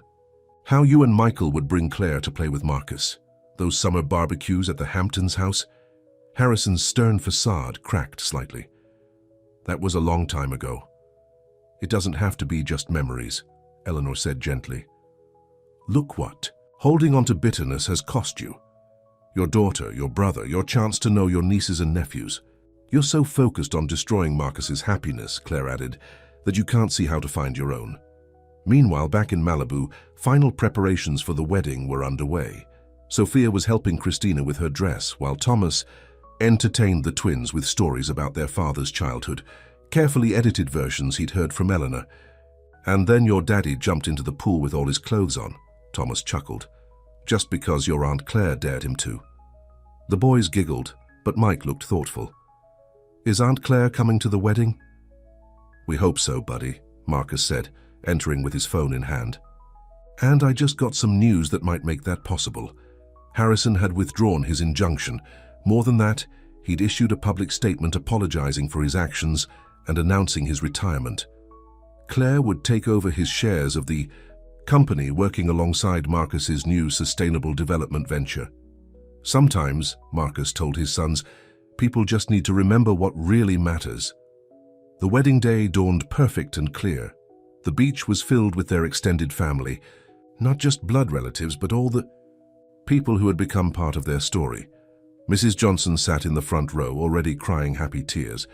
How you and Michael would bring Claire to play with Marcus? Those summer barbecues at the Hamptons house? Harrison's stern facade cracked slightly. That was a long time ago. It doesn't have to be just memories, Eleanor said gently. Look what holding on to bitterness has cost you. Your daughter, your brother, your chance to know your nieces and nephews. You're so focused on destroying Marcus's happiness, Claire added, that you can't see how to find your own. Meanwhile, back in Malibu, final preparations for the wedding were underway. Sophia was helping Christina with her dress, while Thomas entertained the twins with stories about their father's childhood, carefully edited versions he'd heard from Eleanor. And then your daddy jumped into the pool with all his clothes on, Thomas chuckled, just because your Aunt Claire dared him to. The boys giggled, but Mike looked thoughtful. Is Aunt Claire coming to the wedding? We hope so, buddy, Marcus said, entering with his phone in hand. And I just got some news that might make that possible. Harrison had withdrawn his injunction. More than that, he'd issued a public statement apologizing for his actions and announcing his retirement. Claire would take over his shares of the company working alongside Marcus's new sustainable development venture. Sometimes, Marcus told his sons, people just need to remember what really matters. The wedding day dawned perfect and clear. The beach was filled with their extended family, not just blood relatives, but all the people who had become part of their story. Mrs. Johnson sat in the front row, already crying happy tears.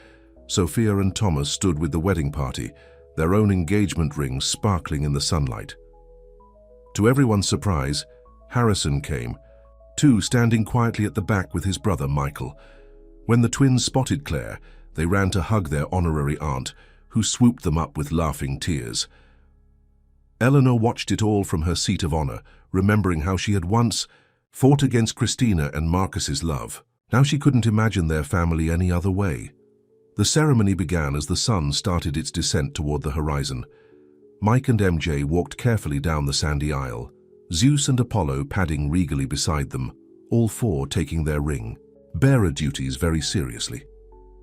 Sophia and Thomas stood with the wedding party, their own engagement rings sparkling in the sunlight. To everyone's surprise, Harrison came, too, standing quietly at the back with his brother Michael. When the twins spotted Claire, they ran to hug their honorary aunt, who swooped them up with laughing tears. Eleanor watched it all from her seat of honor, remembering how she had once fought against Christina and Marcus's love. Now she couldn't imagine their family any other way. The ceremony began as the sun started its descent toward the horizon. Mike and MJ walked carefully down the sandy aisle, Zeus and Apollo padding regally beside them, all four taking their bearer duties very seriously.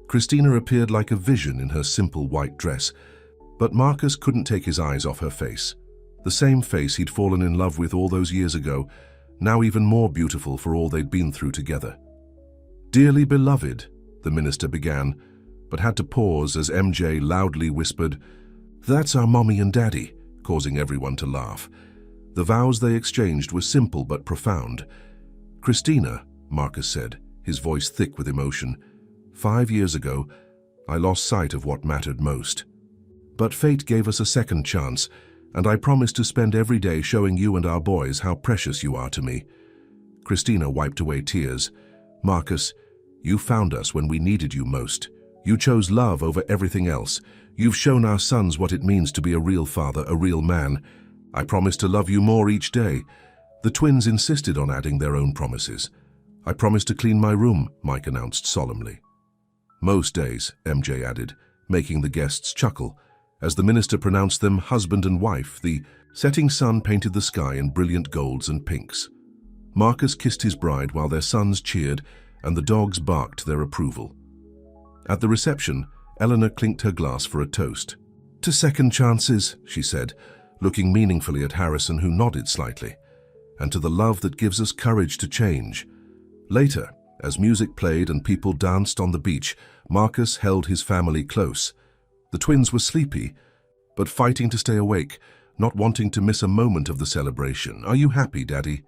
Christina appeared like a vision in her simple white dress, but Marcus couldn't take his eyes off her face. The same face he'd fallen in love with all those years ago, now even more beautiful for all they'd been through together. Dearly beloved, the minister began, but had to pause as MJ loudly whispered, "That's our mommy and daddy," causing everyone to laugh. The vows they exchanged were simple but profound. "Christina," Marcus said, his voice thick with emotion, 5 years ago, I lost sight of what mattered most. But fate gave us a second chance, and I promise to spend every day showing you and our boys how precious you are to me." Christina wiped away tears. "Marcus, you found us when we needed you most. You chose love over everything else. You've shown our sons what it means to be a real father, a real man. I promise to love you more each day." The twins insisted on adding their own promises. "I promise to clean my room," Mike announced solemnly. "Most days," MJ added, making the guests chuckle. As the minister pronounced them husband and wife, the setting sun painted the sky in brilliant golds and pinks. Marcus kissed his bride while their sons cheered and the dogs barked their approval. At the reception, Eleanor clinked her glass for a toast. "To second chances," she said, looking meaningfully at Harrison, who nodded slightly, "and to the love that gives us courage to change." Later, as music played and people danced on the beach, Marcus held his family close. The twins were sleepy, but fighting to stay awake, not wanting to miss a moment of the celebration. "Are you happy, Daddy?"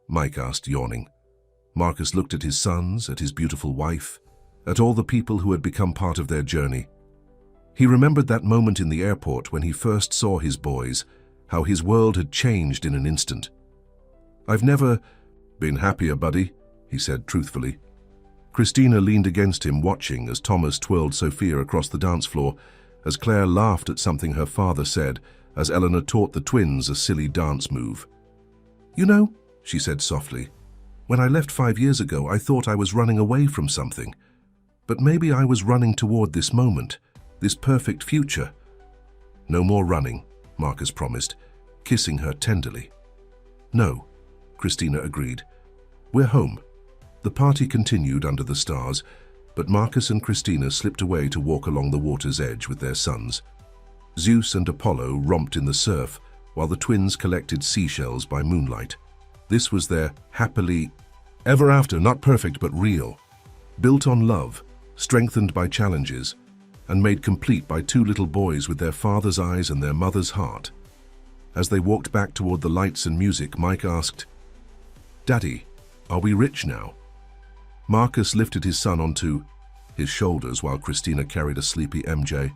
Mike asked, yawning. Marcus looked at his sons, at his beautiful wife, at all the people who had become part of their journey. He remembered that moment in the airport when he first saw his boys, how his world had changed in an instant. "I've never been happier, buddy," he said truthfully. Christina leaned against him, watching as Thomas twirled Sophia across the dance floor, as Claire laughed at something her father said, as Eleanor taught the twins a silly dance move. "You know," she said softly, "when I left 5 years ago, I thought I was running away from something. But maybe I was running toward this moment, this perfect future." "No more running," Marcus promised, kissing her tenderly. "No," Christina agreed. "We're home." The party continued under the stars, but Marcus and Christina slipped away to walk along the water's edge with their sons. Zeus and Apollo romped in the surf, while the twins collected seashells by moonlight. This was their happily ever after, not perfect but real, built on love, strengthened by challenges, and made complete by two little boys with their father's eyes and their mother's heart. As they walked back toward the lights and music, Mike asked, "Daddy, are we rich now?" Marcus lifted his son onto his shoulders while Christina carried a sleepy MJ.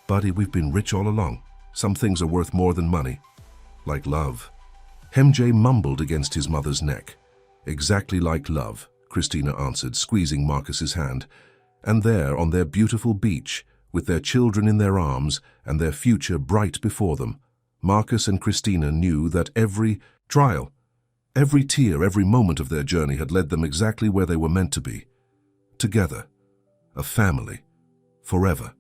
"Buddy, we've been rich all along. Some things are worth more than money. Like love." MJ mumbled against his mother's neck. "Exactly like love," Christina answered, squeezing Marcus's hand. And there, on their beautiful beach, with their children in their arms and their future bright before them, Marcus and Christina knew that every trial, every tear, every moment of their journey had led them exactly where they were meant to be. Together, a family, forever.